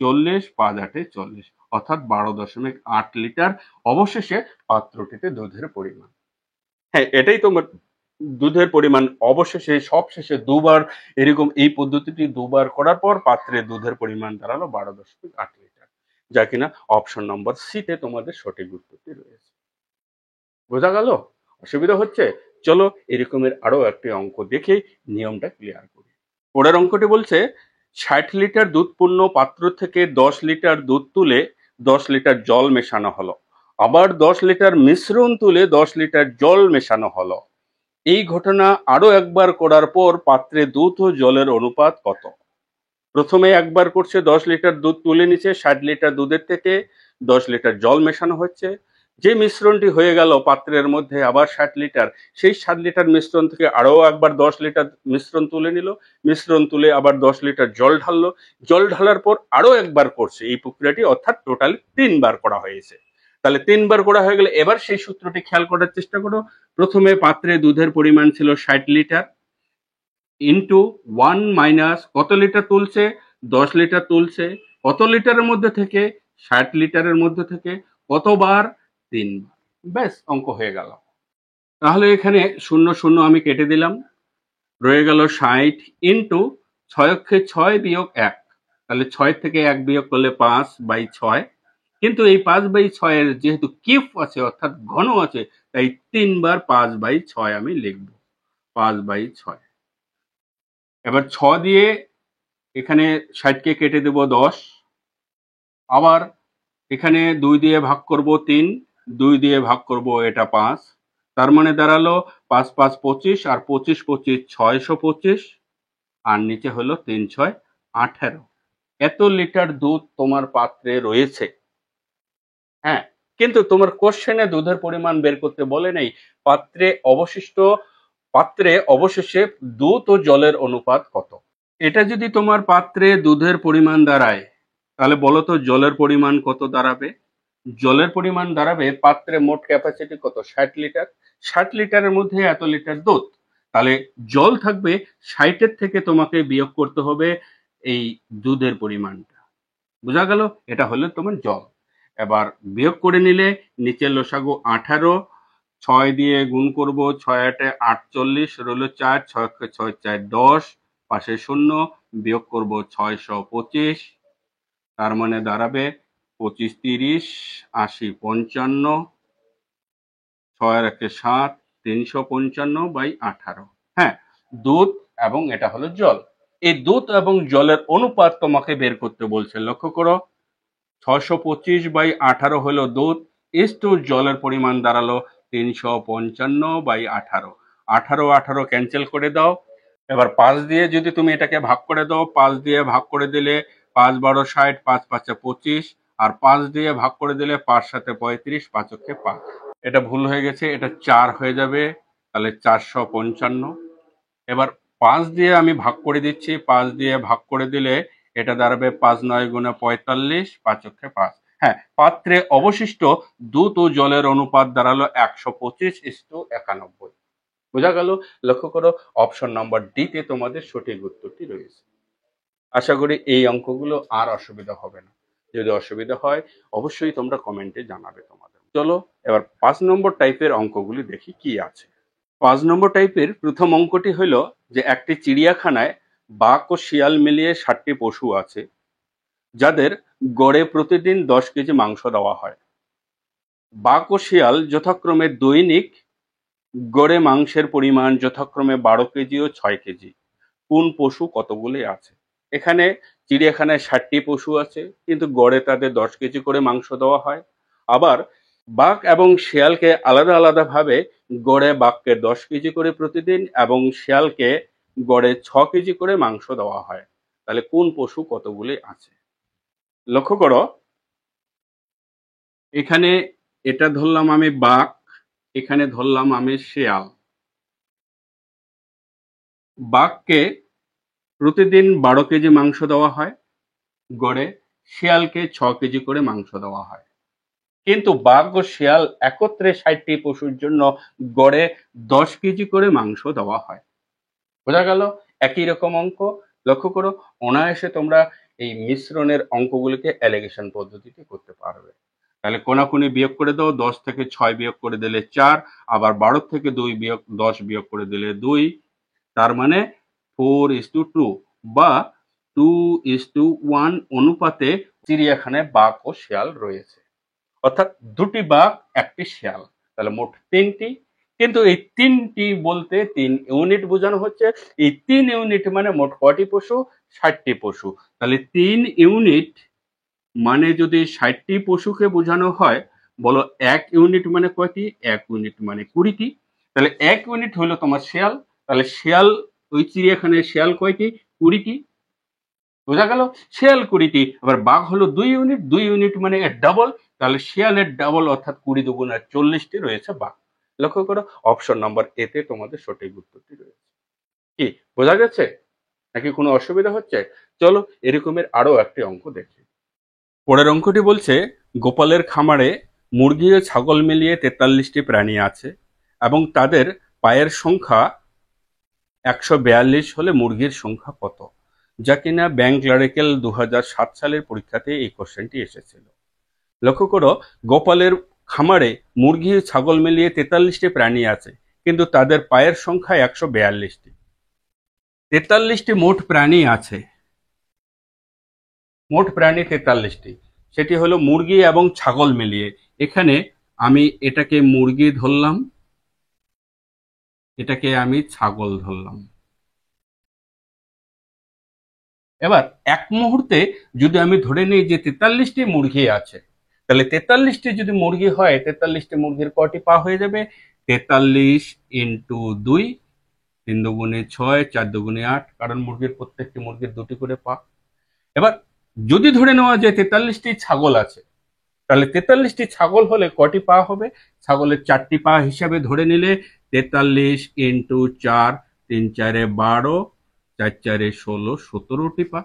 40, 5 8 40, অর্থাৎ 12.8 লিটার অবশেষে পাত্রটিতে দুধের পরিমাণ। হ্যাঁ, এটাই তোমার দুধের পরিমাণ অবশেষে সবশেষে দুবার এরকম এই পদ্ধতিটি দুবার করার পর পাত্রে দুধের পরিমাণ দাঁড়ালো 12.8 লিটার, যা কিনা অপশন নম্বর সিতে তোমাদের সঠিক উত্তরটি রয়েছে। বোঝা গেল? অসুবিধা হচ্ছে? চলো এরকমের আরো একটি অঙ্ক দেখে নিয়মটা ক্লিয়ার করি। পরের অঙ্কটি বলছে 60 লিটার দুধপূর্ণ পাত্র থেকে 10 লিটার দুধ তুলে 10 লিটার জল মেশানো হলো, আবার 10 লিটার মিশ্রণ তুলে 10 লিটার জল মেশানো হলো। এই ঘটনা আরো একবার করার পর পাত্রে দুধ ও জলের অনুপাত কত? প্রথমে একবার করছে, 10 লিটার দুধ তুলে নিচ্ছে, 60 লিটার দুধের থেকে 10 লিটার জল মেশানো হচ্ছে। যে মিশ্রণটি হয়ে গেল পাত্রের মধ্যে আবার 60 লিটার, সেই 60 লিটার মিশ্রণ থেকে আরো একবার 10 লিটার মিশ্রণ তুলে নিল, মিশ্রণ তুলে আবার 10 লিটার জল ঢাললো, জল ঢালার পর আরো একবার করছে এই প্রক্রিয়াটি, অর্থাৎ টোটাল 3 বার করা হয়েছে। তাহলে 3 বার করা হয়ে গেলে এবার সেই সূত্রটি খেয়াল করার চেষ্টা করো। প্রথমে পাত্রে দুধের পরিমাণ ছিল 60 লিটার ইন্টু 1 মাইনাস কত লিটার তুলছে? 10 লিটার তুলছে। কত লিটারের মধ্যে থেকে? 60 লিটারের মধ্যে থেকে। কতবার? 3 বার। ব্যাস, অঙ্ক হয়ে গেল। তাহলে এখানে 0 0 আমি কেটে দিলাম, রয়ে গেল 60 ইন্টু 6 অক্ষে 6 বিয়োগ 1, তাহলে 6 থেকে 1 বিয়োগ করলে 5/6। কিন্তু এই 5/6 এর যেহেতু কিউব আছে অর্থাৎ ঘন আছে, তাই 3 বার 5/6 আমি লিখব, 5/6। এবার 6 দিয়ে এখানে 60 কে কেটে দেব 10, আবার এখানে 2 দিয়ে ভাগ করব 3, 2 দিয়ে ভাগ করব এটা 5, তার মানে দাঁড়ালো 5 5 25 আর 25 25 625 আর নিচে হলো 3 6 18। এত লিটার দুধ তোমার পাত্রে রয়েছে। হ্যাঁ, কিন্তু তোমার কোশ্চেনে দুধের পরিমাণ বের করতে বলে নেই। পাত্রে অবশেষে দুধ ও জলের অনুপাত কত। এটা যদি তোমার পাত্রে দুধের পরিমাণ দাঁড়ায়, তাহলে বলো তো জলের পরিমাণ কত দাঁড়াবে। জলের পরিমাণ দাঁড়াবে, পাত্রে মোট ক্যাপাসিটি কত, 60 লিটার। 60 লিটারের মধ্যে এত লিটার দুধ, তাহলে জল থাকবে 60-এর থেকে তোমাকে বিয়োগ করতে হবে এই দুধের পরিমাণটা। বোঝা গেল? এটা হলো তোমার জল। এবার বিয়োগ করে নিলে নিচের লসাগু 18, 6 দিয়ে গুণ করব, 6 8 48, রইল 4, 6 6 4 10, পাশে শূন্য, বিয়োগ করব 625, তার মানে দাঁড়াবে 25 30 80 55, 6 আর 1 7, 355/18। হ্যাঁ, দুধ এবং এটা হলো জল। এই দুধ এবং জলের অনুপাত তোমাকে বের করতে বলছে। লক্ষ্য করো, 625/18 হলো দুধ, ইস্টু জলের পরিমাণ দাঁড়ালো 355/18। 18 18 ক্যান্সেল করে দাও। এবার 5 দিয়ে যদি তুমি এটাকে ভাগ করে দাও, 5 দিয়ে ভাগ করে দিলে 5 12 60, 5 5 25, আর 5 দিয়ে ভাগ করে দিলে 5 7 35, 5 5। এটা ভুল হয়ে গেছে, এটা 4 হয়ে যাবে, তাহলে 455। এবার 5 দিয়ে আমি ভাগ করে দিচ্ছি, 5 দিয়ে ভাগ করে দিলে এটা দাঁড়াবে 5 9 গুণে 45, 5 5। হ্যাঁ, পাত্রে অবশিষ্ট দুধ ও জলের অনুপাত দাঁড়ালো 125:91। বোঝা গেল? লক্ষ্য করো, অপশন নাম্বার ডি তে তোমাদের সঠিক উত্তরটি রয়েছে। আশা করি এই অঙ্কগুলো আর অসুবিধা হবে না। যদি অসুবিধা হয় অবশ্যই তোমরা কমেন্টে জানাবে তোমাদের। চলো এবার 5 নম্বর টাইপের অঙ্কগুলি দেখি কি আছে। 5 নম্বর টাইপের প্রথম অঙ্কটি হলো যে একটি চিড়িয়াখানায় বাঘ ও শিয়াল মিলিয়ে 60টি পশু আছে, যাদের গড়ে প্রতিদিন 10 কেজি মাংস দেওয়া হয়। বাঘ ও শিয়াল যথাক্রমে দৈনিক গড়ে মাংসের পরিমাণ যথাক্রমে 12 কেজি ও 6 কেজি। কোন পশু কতগুলি আছে। এখানে চিড়িয়াখানায় 60টি পশু আছে, কিন্তু গড়ে তাদের 10 কেজি করে মাংস দেওয়া হয়। আবার বাঘ এবং শিয়ালকে আলাদা আলাদা ভাবে গড়ে বাঘকে 10 কেজি করে প্রতিদিন এবং শিয়ালকে গড়ে 6 কেজি করে মাংস দেওয়া হয়। তাহলে কোন পশু কতগুলি আছে। লক্ষ্য করো, এখানে এটা ধরলাম আমি বাঘ, এখানে ধরলাম আমি শিয়াল। বাঘকে প্রতিদিন 12 কেজি মাংস দেওয়া হয়, গড়ে শিয়ালকে 6 কেজি করে মাংস দেওয়া হয়। কিন্তু বাঘ ও শিয়াল একত্রে 60টি পশুর জন্য গড়ে 10 কেজি করে মাংস দেওয়া হয়। বোঝা গেল? একই রকম অঙ্ক। লক্ষ্য করো, অনায়াসে তোমরা এই মিশ্রণের অঙ্কগুলিকে এলিগেশন পদ্ধতিতে করতে পারবে। তাহলে কোনাকুনি বিয়োগ করে দাও, 10 থেকে 6 বিয়োগ করে দিলে 4, আবার 12 থেকে 10 বিয়োগ করে দিলে 2, তার মানে 4:2 বা 2:1 অনুপাতে চিড়িয়াখানায় বাঘ ও শিয়াল রয়েছে। অর্থাৎ দুটি বাঘ একটি শিয়াল, তাহলে মোট 3টি। কিন্তু এই 3টি বলতে 3 ইউনিট বোঝানো হচ্ছে। এই 3 ইউনিট মানে মোট কয়টি পশু, 60টি পশু। তাহলে 3 ইউনিট মানে যদি 60টি পশুকে বোঝানো হয়, বলো 1 ইউনিট মানে কয়টি, 1 ইউনিট মানে 20টি। তাহলে 1 ইউনিট হলো তোমার শিয়াল, তাহলে শিয়াল ওই চিড়িয়াখানায় শিয়াল কয়টি, 20টি। বোঝা গেল? শিয়াল 20টি। আবার বাঘ হলো 2 ইউনিট, 2 ইউনিট মানে এর ডাবল, তাহলে শিয়ালের ডাবল অর্থাৎ 20 দুগুণে 40টি রয়েছে বাঘ। লক্ষ্য করো, অপশন নাম্বার এ তে তোমাদের সঠিক উত্তরটি রয়েছে। কি বোঝা গেছে নাকি কোনো অসুবিধা হচ্ছে? চলো এরকমের আরো একটি অঙ্ক দেখি। পরের অঙ্কটি বলছে, গোপালের খামারে মুরগি ও ছাগল মিলিয়ে 43টি প্রাণী আছে এবং তাদের পায়ের সংখ্যা 142 হলে মুরগির সংখ্যা কত। যা কিনা ব্যাংক ক্লারিক্যাল 2007 সালের পরীক্ষাতে এই কোশ্চেনটি এসেছিল। লক্ষ্য করো, গোপালের খামারে মুরগি ও ছাগল মিলিয়ে 43টি প্রাণী আছে, কিন্তু তাদের পায়ের সংখ্যা 142টি। 43টি মোট প্রাণী আছে, মোট প্রাণী 43টি, সেটি হলো মুরগি এবং ছাগল মিলিয়ে। এখানে আমি এটাকে মুরগি ধরলাম, এটাকে আমি ছাগল ধরলাম। এবার এক মুহূর্তে যদি আমি ধরে নিই যে 43টি মুরগি আছে, তাহলে 43টি যদি মুরগি হয়, 43টি মুরগির কয়টি পা হয়ে যাবে, 43 ইন্টু 2, 3 দুগুণে 6, 4 দুগুণে 8, কারণ প্রত্যেকটি মুরগির দুটি করে পা। এবার যদি ধরে নেওয়া যায় 43টি ছাগল আছে, তাহলে 43টি ছাগল হলে কটি পা হবে? ছাগলের 4টি পা হিসাবে ধরে নিলে 43 ইন্টু 4, 3 4 12, 4 4 16, 17টি পা,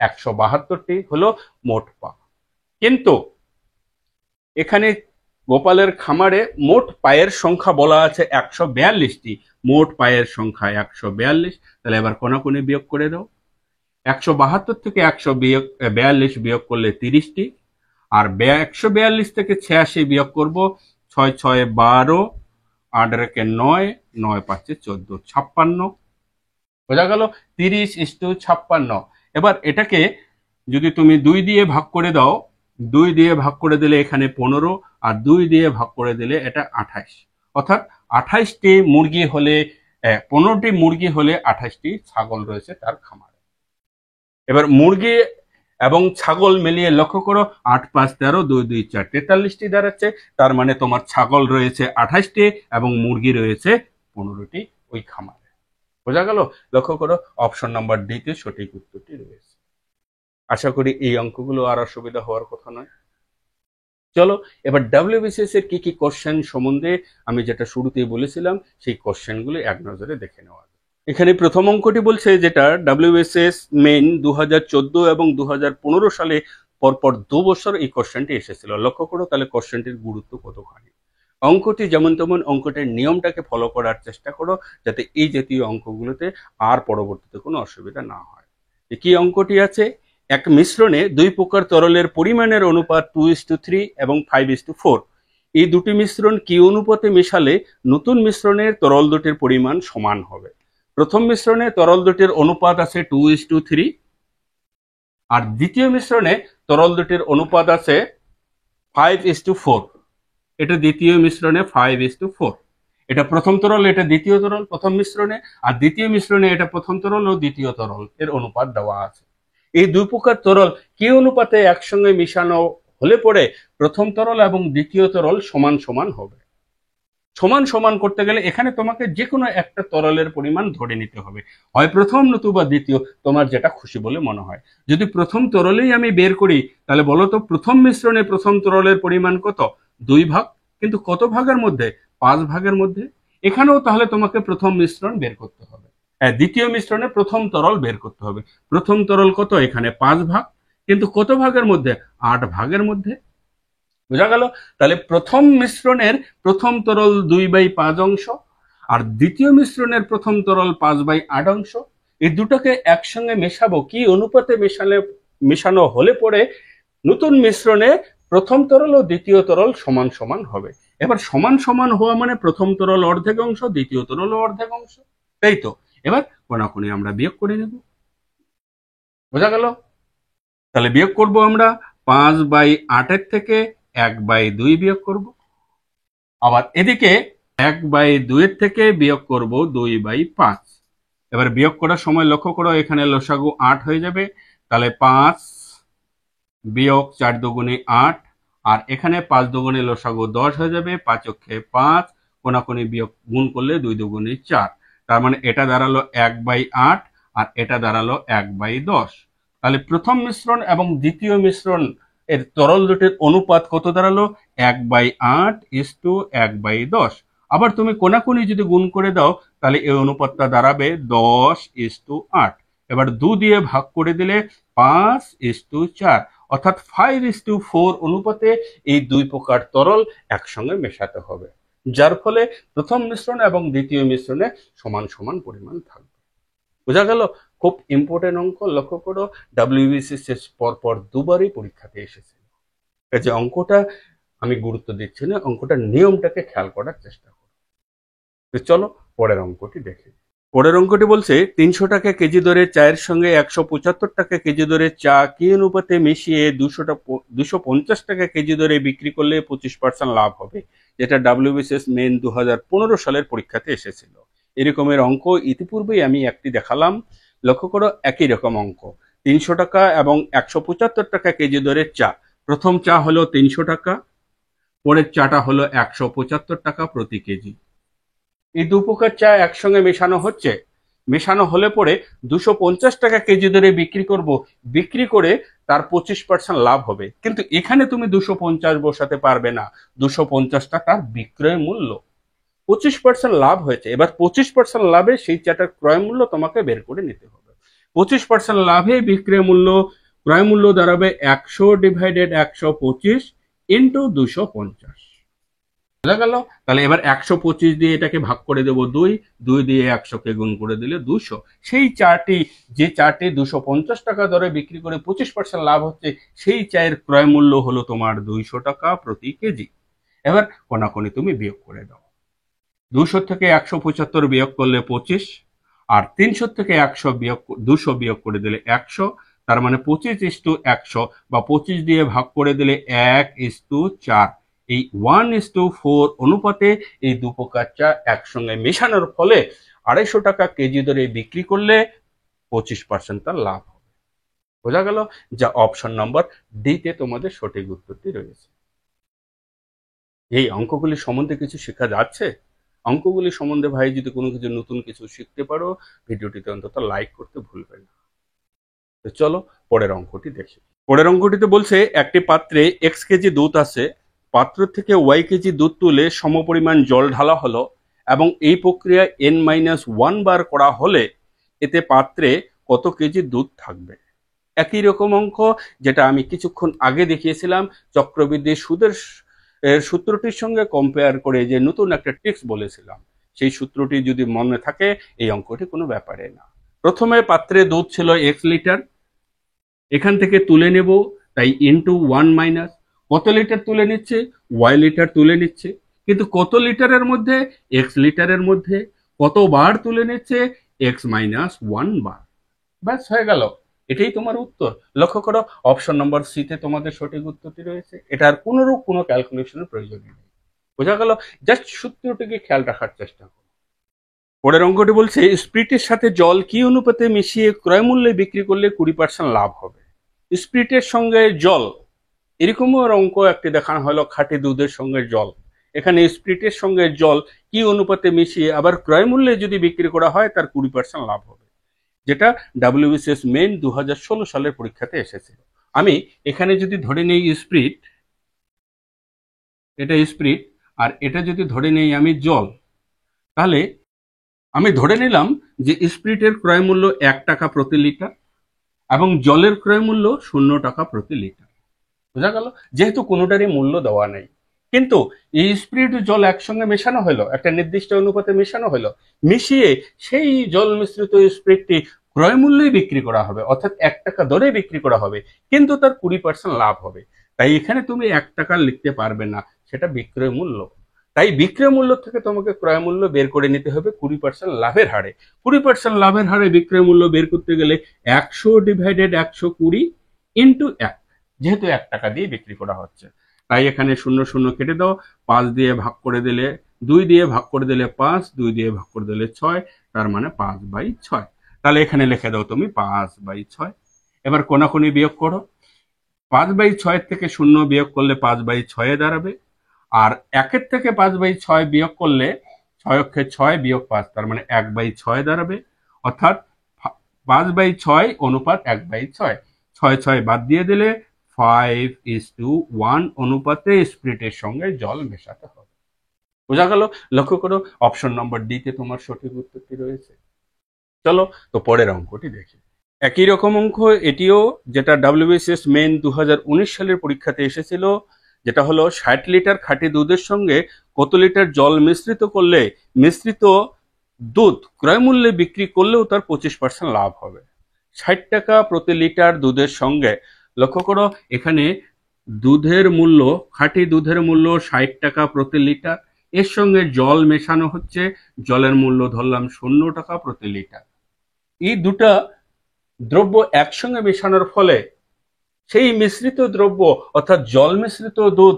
172টি হলো মোট পা। কিন্তু এখানে গোপালের খামারে মোট পায়ের সংখ্যা বলা আছে 142টি, মোট পায়ের সংখ্যা 142। তাহলে এবার কোনাকুনি বিয়োগ করে দাও। 172 থেকে 142 বিয়োগ করলে 30টি, আর 142 থেকে 86 বিয়োগ করব, 6 6 12, 8 রেখে 9, 9 5 14, 56। বোঝা গেল? 30:56। এবার এটাকে যদি তুমি 2 দিয়ে ভাগ করে দাও, 2 দিয়ে ভাগ করে দিলে এখানে 15, আর 2 দিয়ে ভাগ করে দিলে এটা 28। অর্থাৎ 28টি মুরগি হলে 15টি মুরগি হলে 28টি ছাগল রয়েছে তার খামারে। এবার মুরগি এবং ছাগল মিলিয়ে লক্ষ্য করো, 8 5 13, 2 2 4, 43টি দাঁড়াচ্ছে। তার মানে তোমার ছাগল রয়েছে 28টি এবং মুরগি রয়েছে 15টি ওই খামারে। বোঝা গেল? লক্ষ্য করো, অপশন নাম্বার ডি তে সঠিক উত্তরটি রয়েছে। আশা করি এই অঙ্কগুলো আর অসুবিধা হওয়ার কথা নয়। চলো এবার ডাব্লিউবিসিএস এর কি কি কোশ্চেন সম্বন্ধে আমি যেটা শুরুতেই বলেছিলাম সেই কোশ্চেনগুলো এক নজরে দেখে নেওয়া। এখানে প্রথম অঙ্কটি বলছে, যেটা ডাব্লিউবিসিএস মেইন 2014 এবং 2015 সালে পরপর 2 বছর এই কোশ্চেনটি এসেছিল। লক্ষ্য করো তাহলে কোশ্চেনটির গুরুত্ব কতখানি। অঙ্কটি যেমন তেমন অঙ্কটির নিয়মটাকে ফলো করার চেষ্টা করো, যাতে এই জাতীয় অঙ্কগুলোতে আর পরবর্তীতে কোনো অসুবিধা না হয়। কি অঙ্কটি আছে? এক মিশ্রণে 2 প্রকার তরলের পরিমাণের অনুপাত 2:3 এবং 5:4। এই দুটি মিশ্রণ কি অনুপাতে মেশালে নতুন মিশ্রণের তরল দুটির পরিমাণ সমান হবে? প্রথম মিশ্রণে তরল দুটির অনুপাত আছে 2:3, আর দ্বিতীয় মিশ্রণে তরল দুটির অনুপাত আছে 5:4। এটা দ্বিতীয় মিশ্রণে 5:4। এটা প্রথম তরল, এটা দ্বিতীয় তরল প্রথম মিশ্রণে, আর দ্বিতীয় মিশ্রণে এটা প্রথম তরল ও দ্বিতীয় তরল এর অনুপাত দেওয়া আছে। এই দুই প্রকার তরল কি অনুপাতে একসঙ্গে মিশানো হলে পরে প্রথম তরল এবং দ্বিতীয় তরল সমান সমান হবে? সমান সমান করতে গেলে এখানে তোমাকে যে কোনো একটা তরলের পরিমাণ ধরে নিতে হবে, হয় প্রথম নতুবা দ্বিতীয়, তোমার যেটা খুশি বলে মনে হয়। যদি প্রথম তরলেই আমি বের করি, তাহলে বলো তো প্রথম মিশ্রণে প্রথম তরলের পরিমাণ কত? 2 ভাগ। কিন্তু কত ভাগের মধ্যে? 5 ভাগের মধ্যে। এখানেও তাহলে তোমাকে প্রথম মিশ্রণ বের করতে হবে। দ্বিতীয় মিশ্রণে প্রথম তরল বের করতে হবে। প্রথম তরল কত? এখানে 5 ভাগ। কিন্তু কত ভাগের মধ্যে? 8 ভাগের মধ্যে। বোঝা গেল? তাহলে প্রথম মিশ্রণের প্রথম তরল 2/5 অংশ, আর দ্বিতীয় মিশ্রণের প্রথম তরল 5/8 অংশ। এই দুটোকে একসঙ্গে মেশাবো কি অনুপাতে মেশানো হলে পরে নতুন মিশ্রণে প্রথম তরল ও দ্বিতীয় তরল সমান সমান হবে। এবার সমান সমান হওয়া মানে প্রথম তরল অর্ধেক অংশ, দ্বিতীয় তরল অর্ধেক অংশ, তাই তো? এবার কোনাকুনি আমরা বিয়োগ করে নেব। বোঝা গেল? তাহলে বিয়োগ করব আমরা 5/8 থেকে 1/2 বিয়োগ করব। আবার এদিকে 1/2 থেকে বিয়োগ করব 2/5। এবার বিয়োগ করার সময় লক্ষ্য করো, এখানে লসাগু 8 হয়ে যাবে। তাহলে 5 বিয়োগ 4 দুগুণে 8, আর এখানে 5 দুগুণে লসাগু 10 হয়ে যাবে। 5 অক্ষে 5, কোনাকুনি বিয়োগ গুণ করলে 2 দুগুণে 4। তার মানে এটা দাঁড়ালো 1/8 আর এটা দাঁড়ালো 1/10। তাহলে প্রথম মিশ্রণ এবং দ্বিতীয় মিশ্রণ এর তরল দুটির অনুপাত কত দাঁড়ালো? 1/8:1/10। আবার তুমি কোনাকুনি যদি গুণ করে দাও, তাহলে এই অনুপাতটা দাঁড়াবে 10:8। এবার 2 দিয়ে ভাগ করে দিলে 5:4, অর্থাৎ 5:4 অনুপাতে এই দুই প্রকার তরল একসঙ্গে মেশাতে হবে, যার ফলে প্রথম মিশ্রণ এবং দ্বিতীয় মিশ্রণে সমান সমান পরিমাণ থাকবে। বোঝা গেল? খুব ইম্পর্টেন্ট অঙ্ক। লক্ষ্য করো, ডাব্লিউবিসিএস পরপর দুবারই পরীক্ষাতে এসেছে। এই যে অঙ্কটা আমি গুরুত্ব দিচ্ছি না, অঙ্কটার নিয়মটাকে খেয়াল করার চেষ্টা করো। চলো পরের অঙ্কটি দেখি। পরের অঙ্কটি বলছে, 300 টাকা কেজি দরে চায়ের সঙ্গে 175 টাকা কেজি দরে চা কি অনুপাতে মিশিয়ে 250 টাকা কেজি দরে বিক্রি করলে 25% লাভ হবে? যেটা ডাব্লিউবিসিএস মেইন 2015 সালের পরীক্ষাতে এসেছিল। এরকমের অঙ্ক ইতিপূর্বেই আমি একটি দেখালাম। লক্ষ্য করো, একই রকম অঙ্ক। 300 টাকা এবং 175 টাকা কেজি দরে চা। প্রথম চা হলো 300 টাকা, পরের চাটা হলো 175 টাকা প্রতি কেজি। এই দু প্রকার চা একসঙ্গে মেশানো হচ্ছে, মেশানো হলে পরে 250 টাকা কেজি দরে বিক্রি করব, বিক্রি করে তার 25% লাভ হবে। কিন্তু এখানে তুমি 250 বসাতে পারবে না, 250 টাকার বিক্রয় মূল্য, 25% লাভ হয়েছে। এবার 25% লাভে সেই চাটার ক্রয় মূল্য তোমাকে বের করে নিতে হবে। 25% লাভে বিক্রয় মূল্য, ক্রয় মূল্য দাঁড়াবে 100 ডিভাইডেড 125 ইন্টু 250। বোঝা গেল? তাহলে এবার 125 দিয়ে এটাকে ভাগ করে দেবো 2, 2 দিয়ে 100 কে গুণ করে দিলে 200। সেই চাটি, যে চাটি 250 টাকা দরে বিক্রি করে 25% লাভ হচ্ছে, সেই চায়ের ক্রয় মূল্য হলো তোমার 200 টাকা প্রতি কেজি। এবার কোনাকুনি তুমি বিয়োগ করে দাও। 200 থেকে 175 বিয়োগ করলে 25, আর 300 থেকে 200 বিয়োগ করে দিলে 100। তার মানে 25:100 বা 25 দিয়ে ভাগ করে দিলে 1:4। এই 1:4 অনুপাতে এই দু প্রকার চা একসঙ্গে মেশানোর ফলে 250 টাকা কেজি দরে বিক্রি করলে 25% তার লাভ হবে। বোঝা গেল? যা অপশন নম্বর ডিতে তোমাদের সঠিক উত্তরটি রয়েছে। এই অঙ্কগুলি সম্বন্ধে কিছু শেখা যাচ্ছে? অঙ্কগুলি সম্বন্ধে ভাই যদি কোনো কিছু নতুন কিছু শিখতে পারো, ভিডিওটিতে অন্তত লাইক করতে ভুলবে না। তো চলো পরের অঙ্কটি দেখি। পরের অঙ্কটিতে বলছে একটি পাত্রে এক্স কেজি দুধ আছে, পাত্র থেকে ওয়াই কেজি দুধ তুলে সমপরিমাণ জল ঢালা হলো এবং এই প্রক্রিয়া n-1 বার করা হলে এতে পাত্রে কত কেজি দুধ থাকবে? একই রকম অঙ্ক যেটা আমি কিছুক্ষণ আগে দেখিয়েছিলাম, চক্রবৃদ্ধি সুদের সূত্রটির সঙ্গে কম্পেয়ার করে যে নতুন একটা ট্রিক্স বলেছিলাম, সেই সূত্রটি যদি মনে থাকে এই অঙ্কটি কোনো ব্যাপারে না। প্রথমে পাত্রে দুধ ছিল x লিটার, এখান থেকে তুলে নেব, তাই ইন্টু 1 কত লিটার তুলে নিচ্ছে? y লিটার তুলে নিচ্ছে। কিন্তু কত লিটারের মধ্যে? x লিটারের মধ্যে। কতবার তুলে নিচ্ছে? x-1 বার। ব্যাস হয়ে গেল, এটাই তোমার উত্তর। লক্ষ্য করো অপশন নম্বর সি তে তোমাদের সঠিক উত্তরটি রয়েছে। এটার কোনোরূপ কোনো ক্যালকুলেশনের প্রয়োজন নেই। বোঝা গেল? জাস্ট সূত্রটিকে খেয়াল রাখার চেষ্টা করো। পরের অঙ্কটি বলছে স্পিরিটের সাথে জল কি অনুপাতে মিশিয়ে ক্রয় মূল্যে বিক্রি করলে 20% লাভ হবে? স্পিরিটের সঙ্গে জল, এরকমও অঙ্ক একটি দেখানো হলো, খাঁটি দুধের সঙ্গে জল। এখানে স্পিরিটের সঙ্গে জল কি অনুপাতে মিশিয়ে আবার ক্রয় মূল্যে যদি বিক্রি করা হয় তার 20% লাভ হবে, যেটা WBCS মেইন 2016 সালের পরীক্ষাতে এসেছিল। আমি এখানে যদি ধরে নেই স্পিরিট, এটা স্পিরিট, আর এটা যদি ধরে নেই আমি জল, তাহলে আমি ধরে নিলাম যে স্পিরিটের ক্রয় মূল্য 1 টাকা প্রতি লিটার এবং জলের ক্রয় মূল্য 0 টাকা প্রতি লিটার। বোঝা গেল? যেহেতু কোনোটারই মূল্য দেওয়া নেই, কিন্তু এই স্পিরিট জল একসঙ্গে মেশানো হলো, একটা নির্দিষ্ট অনুপাতে মেশানো হলো, মিশিয়ে সেই জল মিশ্রিত স্পিরিটটি ক্রয় মূল্যেই বিক্রি করা হবে, অর্থাৎ 1 টাকা দরে বিক্রি করা হবে, কিন্তু তার 20% লাভ হবে। তাই এখানে তুমি 1 টাকা লিখতে পারবে না, সেটা বিক্রয় মূল্য। তাই বিক্রয় মূল্য থেকে তোমাকে ক্রয় মূল্য বের করে নিতে হবে 20% লাভের হারে। 20% লাভের হারে বিক্রয় মূল্য বের করতে গেলে 100 ডিভাইডেড 120 ইন্টু 1, যেহেতু 1 টাকা দিয়ে বিক্রি করা হচ্ছে, তাই এখানে 0 0 কেটে দাও। 5 দিয়ে ভাগ করে দিলে 2, দিয়ে ভাগ করে দিলে 5, 2 দিয়ে ভাগ করে দিলে 6, তার মানে 5/6। তাহলে এখানে লিখে দাও তুমি 5/6। এবার কোনাকুনি বিয়োগ করো, 5/6 থেকে 0 বিয়োগ করলে 5/6 দাঁড়াবে, আর 1 থেকে 5/6 বিয়োগ করলে 6 অক্ষে 6 বিয়োগ 5, তার মানে 1/6 দাঁড়াবে। অর্থাৎ 5/6 অনুপাত 1/6, 6 6 বাদ দিয়ে দিলে 5:1 অনুপাতে স্পিরিটের সঙ্গে জল মেশাতে হবে। বোঝা গেল? লক্ষ্য করো অপশন নম্বর ডি তে তোমার সঠিক উত্তরটি রয়েছে। চলো তো পরের অঙ্কটি দেখি। একই রকম অঙ্ক এটিও, যেটা WBCS মেইন 2019 সালের পরীক্ষাতে এসেছিল, যেটা হলো 60 লিটার খাঁটি দুধের সঙ্গে কত লিটার জল মিশ্রিত করলে মিশ্রিত দুধ ক্রয় মূল্যে বিক্রি করলেও তার 25% লাভ হবে। 60 টাকা প্রতি লিটার দুধের সঙ্গে, লক্ষ্য করো এখানে দুধের মূল্য, খাঁটি দুধের মূল্য 60 টাকা প্রতি লিটার, এর সঙ্গে জল মেশানো হচ্ছে, জলের মূল্য ধরলাম 0 টাকা প্রতি লিটার। এই দুটা দ্রব্য একসঙ্গে মেশানোর ফলে সেই মিশ্রিত দ্রব্য অর্থাৎ জল মিশ্রিত দুধ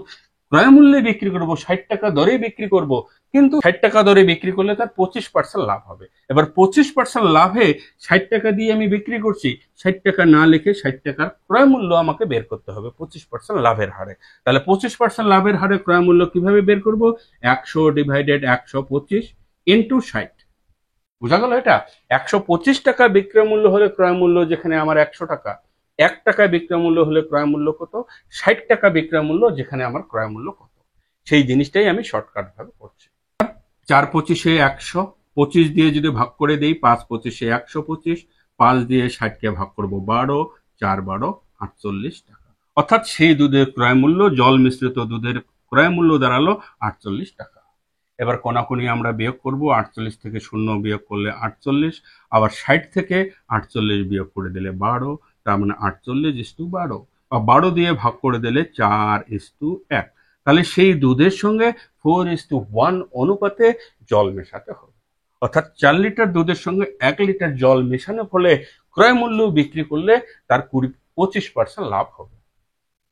ক্রয় মূল্যে বিক্রি করব, 60 টাকা দরে বিক্রি করব, কিন্তু 60 টাকা দরে বিক্রি করলে তার 25% লাভ হবে। এবার 25% লাভে 60 টাকা দিয়ে আমি বিক্রি করছি, 60 টাকা না লিখে 60 টাকার ক্রয় মূল্য আমাকে বের করতে হবে 25% লাভের হারে। তাহলে 25% লাভের হারে ক্রয় মূল্য কিভাবে বের করব? 100 ডিভাইডেড 125 ইন্টু 60। বোঝা গেল? এটা 125 টাকা বিক্রয় মূল্য হলে ক্রয় মূল্য যেখানে আমার 100 টাকা, 1 টাকা বিক্রয় মূল্য হলে ক্রয় মূল্য কত? 60 টাকা বিক্রয় মূল্য যেখানে আমার ক্রয় মূল্য কত, সেই জিনিসটাই আমি শর্টকাট ভাবে করছি। 4 25 100, 25 দিয়ে যদি ভাগ করে দেই, 5 25 125, 5 দিয়ে 60 কে ভাগ করব 12, 4 12 48 টাকা। অর্থাৎ সেই দুধের ক্রয় মূল্য, জল মিশ্রিত দুধের ক্রয় মূল্য দাঁড়ালো 48 টাকা। এবার কোনাকুনি আমরা বিয়োগ করব, 48 থেকে 0 বিয়োগ করলে 48, আবার 60 থেকে 48 বিয়োগ করে দিলে 12, তার মানে 48:12, বা 12 দিয়ে ভাগ করে দিলে 4:1। তাহলে সেই দুধের সঙ্গে 4:1 অনুপাতে জল মেশাতে হবে। অর্থাৎ 4 লিটার দুধের সঙ্গে 1 লিটার জল মেশানো হলে ক্রয় মূল্য বিক্রি করলে তার 25% লাভ হবে।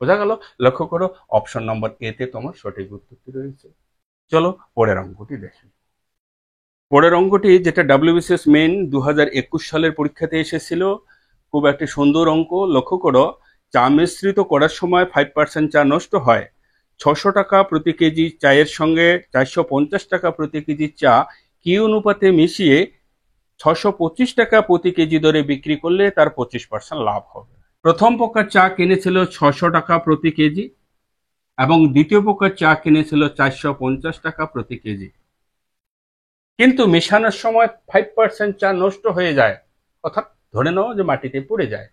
বোঝা গেল? লক্ষ্য করো, অপশন নম্বর এ তে তোমার সঠিক উত্তরটি রয়েছে। চলো পরের অঙ্কটি দেখি। পরের অঙ্কটি, যেটা WBCS মেইন 2021 সালের পরীক্ষাতে এসেছিল, খুব একটি সুন্দর অঙ্ক। লক্ষ্য করো, চা মিশ্রিত করার সময় 5% চা নষ্ট হয়। 600 টাকা প্রতি কেজি চায়ের সঙ্গে 450 টাকা প্রতি কেজি চা কি অনুপাতে মিশিয়ে 625 টাকা প্রতি কেজি দরে বিক্রি করলে তার 25% লাভ হবে। প্রথম প্রকার চা কিনেছিল 600 টাকা প্রতি কেজি এবং দ্বিতীয় প্রকার চা কিনেছিল 450 টাকা প্রতি কেজি, কিন্তু মেশানোর সময় 5% চা নষ্ট হয়ে যায়, অর্থাৎ ধরে নাও যে মাটিতে পড়ে যায়।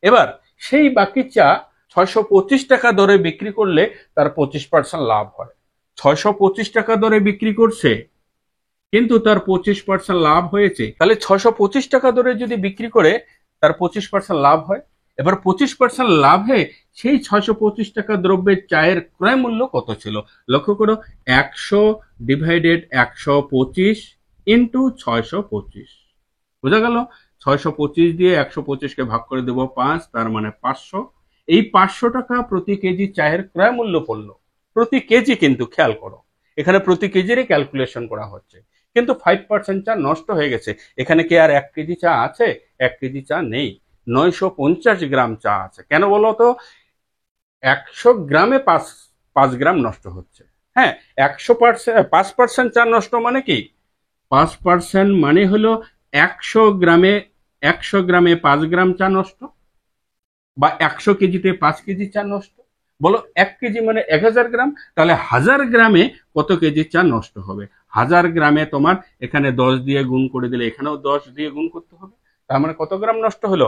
এবার সেই বাকি চা 625 টাকা দরে বিক্রি করলে তার 25% লাভ হয়। 625 টাকা দরে বিক্রি করছে, কিন্তু তার 25% লাভ হয়েছে। তাহলে 625 টাকা দরে যদি বিক্রি করে তার 25% লাভ হয়। এবার 25% লাভে সেই 625 টাকা দ্রব্যের চায়ের ক্রয় মূল্য কত ছিল? লক্ষ্য করো, 100 ডিভাইডেড 125 ইন্টু 625। বোঝা গেল? 625 দিয়ে 125 কে ভাগ করে দেবো 5, তার মানে 500। এই 500 টাকা প্রতি কেজি চায়ের ক্রয় মূল্য পড়লো। প্রতি কেজি, কিন্তু খেয়াল করো এখানে প্রতি কেজিরই ক্যালকুলেশন করা হচ্ছে, কিন্তু 5% চা নষ্ট হয়ে গেছে। এখানে কি আর 1 কেজি চা আছে? 1 কেজি চা নেই, 950 গ্রাম চা আছে। কেন বলো তো? 100 গ্রামে 5 গ্রাম নষ্ট হচ্ছে। হ্যাঁ, 5% চা নষ্ট মানে কি? 5% মানে হলো 100 গ্রামে 5 গ্রাম চা নষ্ট, বা 100 কেজিতে 5 কেজি চা নষ্ট। বলো 1 কেজি মানে 1000 গ্রাম, তাহলে 1000 গ্রামে কত কেজি চা নষ্ট হবে? 1000 গ্রামে তোমার এখানে 10 দিয়ে গুণ করে দিলে এখানেও 10 দিয়ে গুণ করতে হবে। তার মানে কত গ্রাম নষ্ট হলো?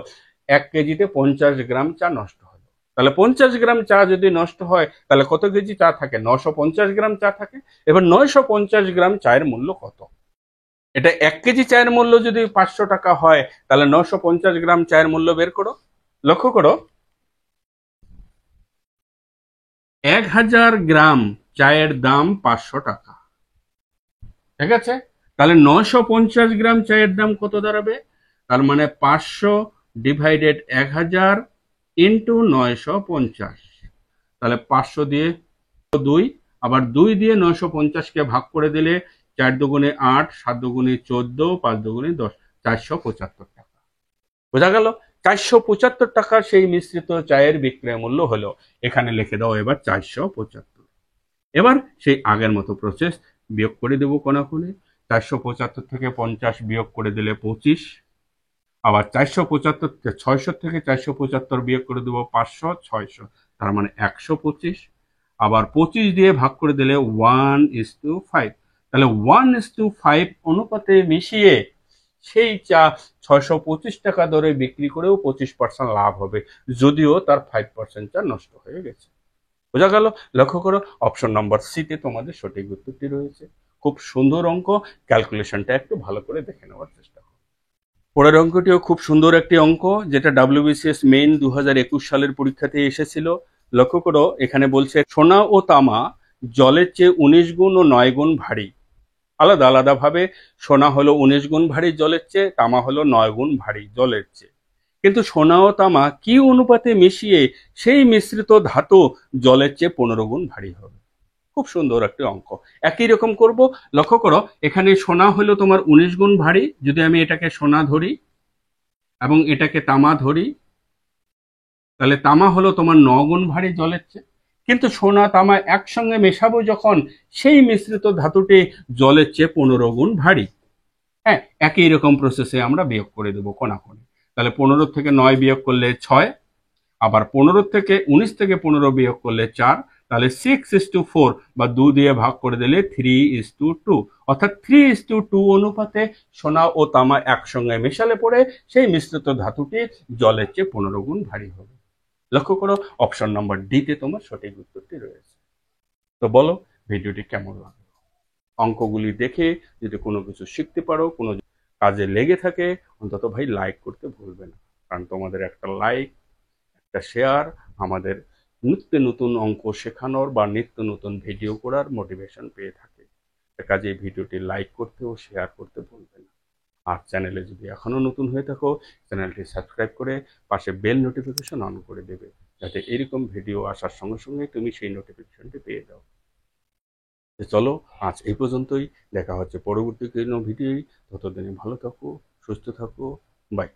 1 কেজিতে 50 গ্রাম চা নষ্ট হলো। তাহলে 50 গ্রাম চা যদি নষ্ট হয়, তাহলে কত কেজি চা থাকে? 950 গ্রাম চা থাকে। এবার 950 গ্রাম চায়ের মূল্য কত? এটা 1 কেজি চায়ের মূল্য যদি 500 টাকা হয়, তাহলে 950 গ্রাম চায়ের মূল্য বের করো। লক্ষ্য করো, 1000 গ্রাম চায়ের দাম 500 টাকা। ঠিক আছে? তাহলে 950 গ্রাম চায়ের দাম কত দাঁড়াবে? তার মানে 500 ডিভাইডেড 1000 ইন্টু 950। তাহলে 500 দিয়ে 2, আবার 2 দিয়ে 950 কে ভাগ করে দিলে 4 দুগুণে 8, 7 দুগুণে 14, 5 দুগুণে 10, 475 টাকা। বোঝা গেল? 475 টাকা সেই মিশ্রিত চায়ের বিক্রয় মূল্য হলো। এখানে লিখে দাও এবার 475। এবার সেই আগের মতো প্রসেস, বিয়োগ করে দেবো কোনাকুনি। 475 থেকে 50 বিয়োগ করে দিলে 25, আবার 600 থেকে 475 বিয়োগ করে দেবো 500, 600, তার মানে 125। আবার 25 দিয়ে ভাগ করে দিলে 1:5। তাহলে 1:5 অনুপাতে মিশিয়ে সেই চা 625 টাকা দরে বিক্রি করেও 25% লাভ হবে, যদিও তার 5% চা নষ্ট হয়ে গেছে। বোঝা গেল? লক্ষ্য করো, অপশন নম্বর সি তে তোমাদের সঠিক উত্তরটি রয়েছে। খুব সুন্দর অঙ্ক, ক্যালকুলেশনটা একটু ভালো করে দেখে নেওয়ার চেষ্টা করো। পরের অঙ্কটিও খুব সুন্দর একটি অঙ্ক, যেটা WBCS মেইন 2021 সালের পরীক্ষাতে এসেছিল। লক্ষ্য করো, এখানে বলছে সোনা ও তামা জলের চেয়ে 19 গুণ ও 9 গুণ ভারী। আলাদা আলাদা ভাবে সোনা হলো 19 গুণ ভারী জলের চেয়ে, তামা হলো 9 গুণ ভারী জলের চেয়ে। কিন্তু সোনা ও তামা কি অনুপাতে মিশিয়ে সেই মিশ্রিত ধাতু জলের চেয়ে 15 গুণ ভারী হবে? খুব সুন্দর একটি অঙ্ক। একই রকম করব। লক্ষ্য করো, এখানে সোনা হলো তোমার 19 গুণ ভারী। যদি আমি এটাকে সোনা ধরি এবং এটাকে তামা ধরি, তাহলে তামা হলো তোমার 9 গুণ ভারী জলের চেয়ে। কিন্তু সোনা তামা একসঙ্গে মেশাবো যখন, সেই মিশ্রিত ধাতুটি জলের চেয়ে 15 গুণ ভারী। হ্যাঁ, একই রকম প্রসেসে আমরা বিয়োগ করে দেবো কোনাকুনি। তাহলে 15 থেকে 9 বিয়োগ করলে 6, আবার 15 থেকে 19 থেকে 15 বিয়োগ করলে 4, তাহলে 6:4 বা 2 দিয়ে ভাগ করে দিলে 3:2, অর্থাৎ 3:2 অনুপাতে সোনা ও তামা একসঙ্গে মেশালে পরে সেই মিশ্রিত ধাতুটি জলের চেয়ে 15 গুণ ভারী হবে। লক্ষ্য করো, অপশন নাম্বার ডি তে তোমার সঠিক উত্তরটি রয়েছে। তো বলো, ভিডিওটি কেমন লাগলো? অঙ্কগুলি দেখে যদি কোনো কিছু শিখতে পারো, কোনো কাজে লেগে থাকে, অন্তত ভাই লাইক করতে ভুলবে না। কারণ তোমাদের একটা লাইক, একটা শেয়ার আমাদের নিত্য নতুন অঙ্ক শেখানোর বা নিত্য নতুন ভিডিও করার মোটিভেশন পেয়ে থাকে। কাজে ভিডিওটি লাইক করতে ও শেয়ার করতে ভুলবে না। আর চ্যানেলে যদি এখনো নতুন হয়ে থাকো, চ্যানেলটি সাবস্ক্রাইব করে পাশে বেল নোটিফিকেশন অন করে দেবে, যাতে এরকম ভিডিও আসার সঙ্গে সঙ্গে তুমি সেই নোটিফিকেশনটি পেয়ে যাও। চলো, আজ এই পর্যন্তই। দেখা হচ্ছে পরবর্তী কোনো ভিডিও। ততদিনে ভালো থাকো, সুস্থ থাকো। বাই।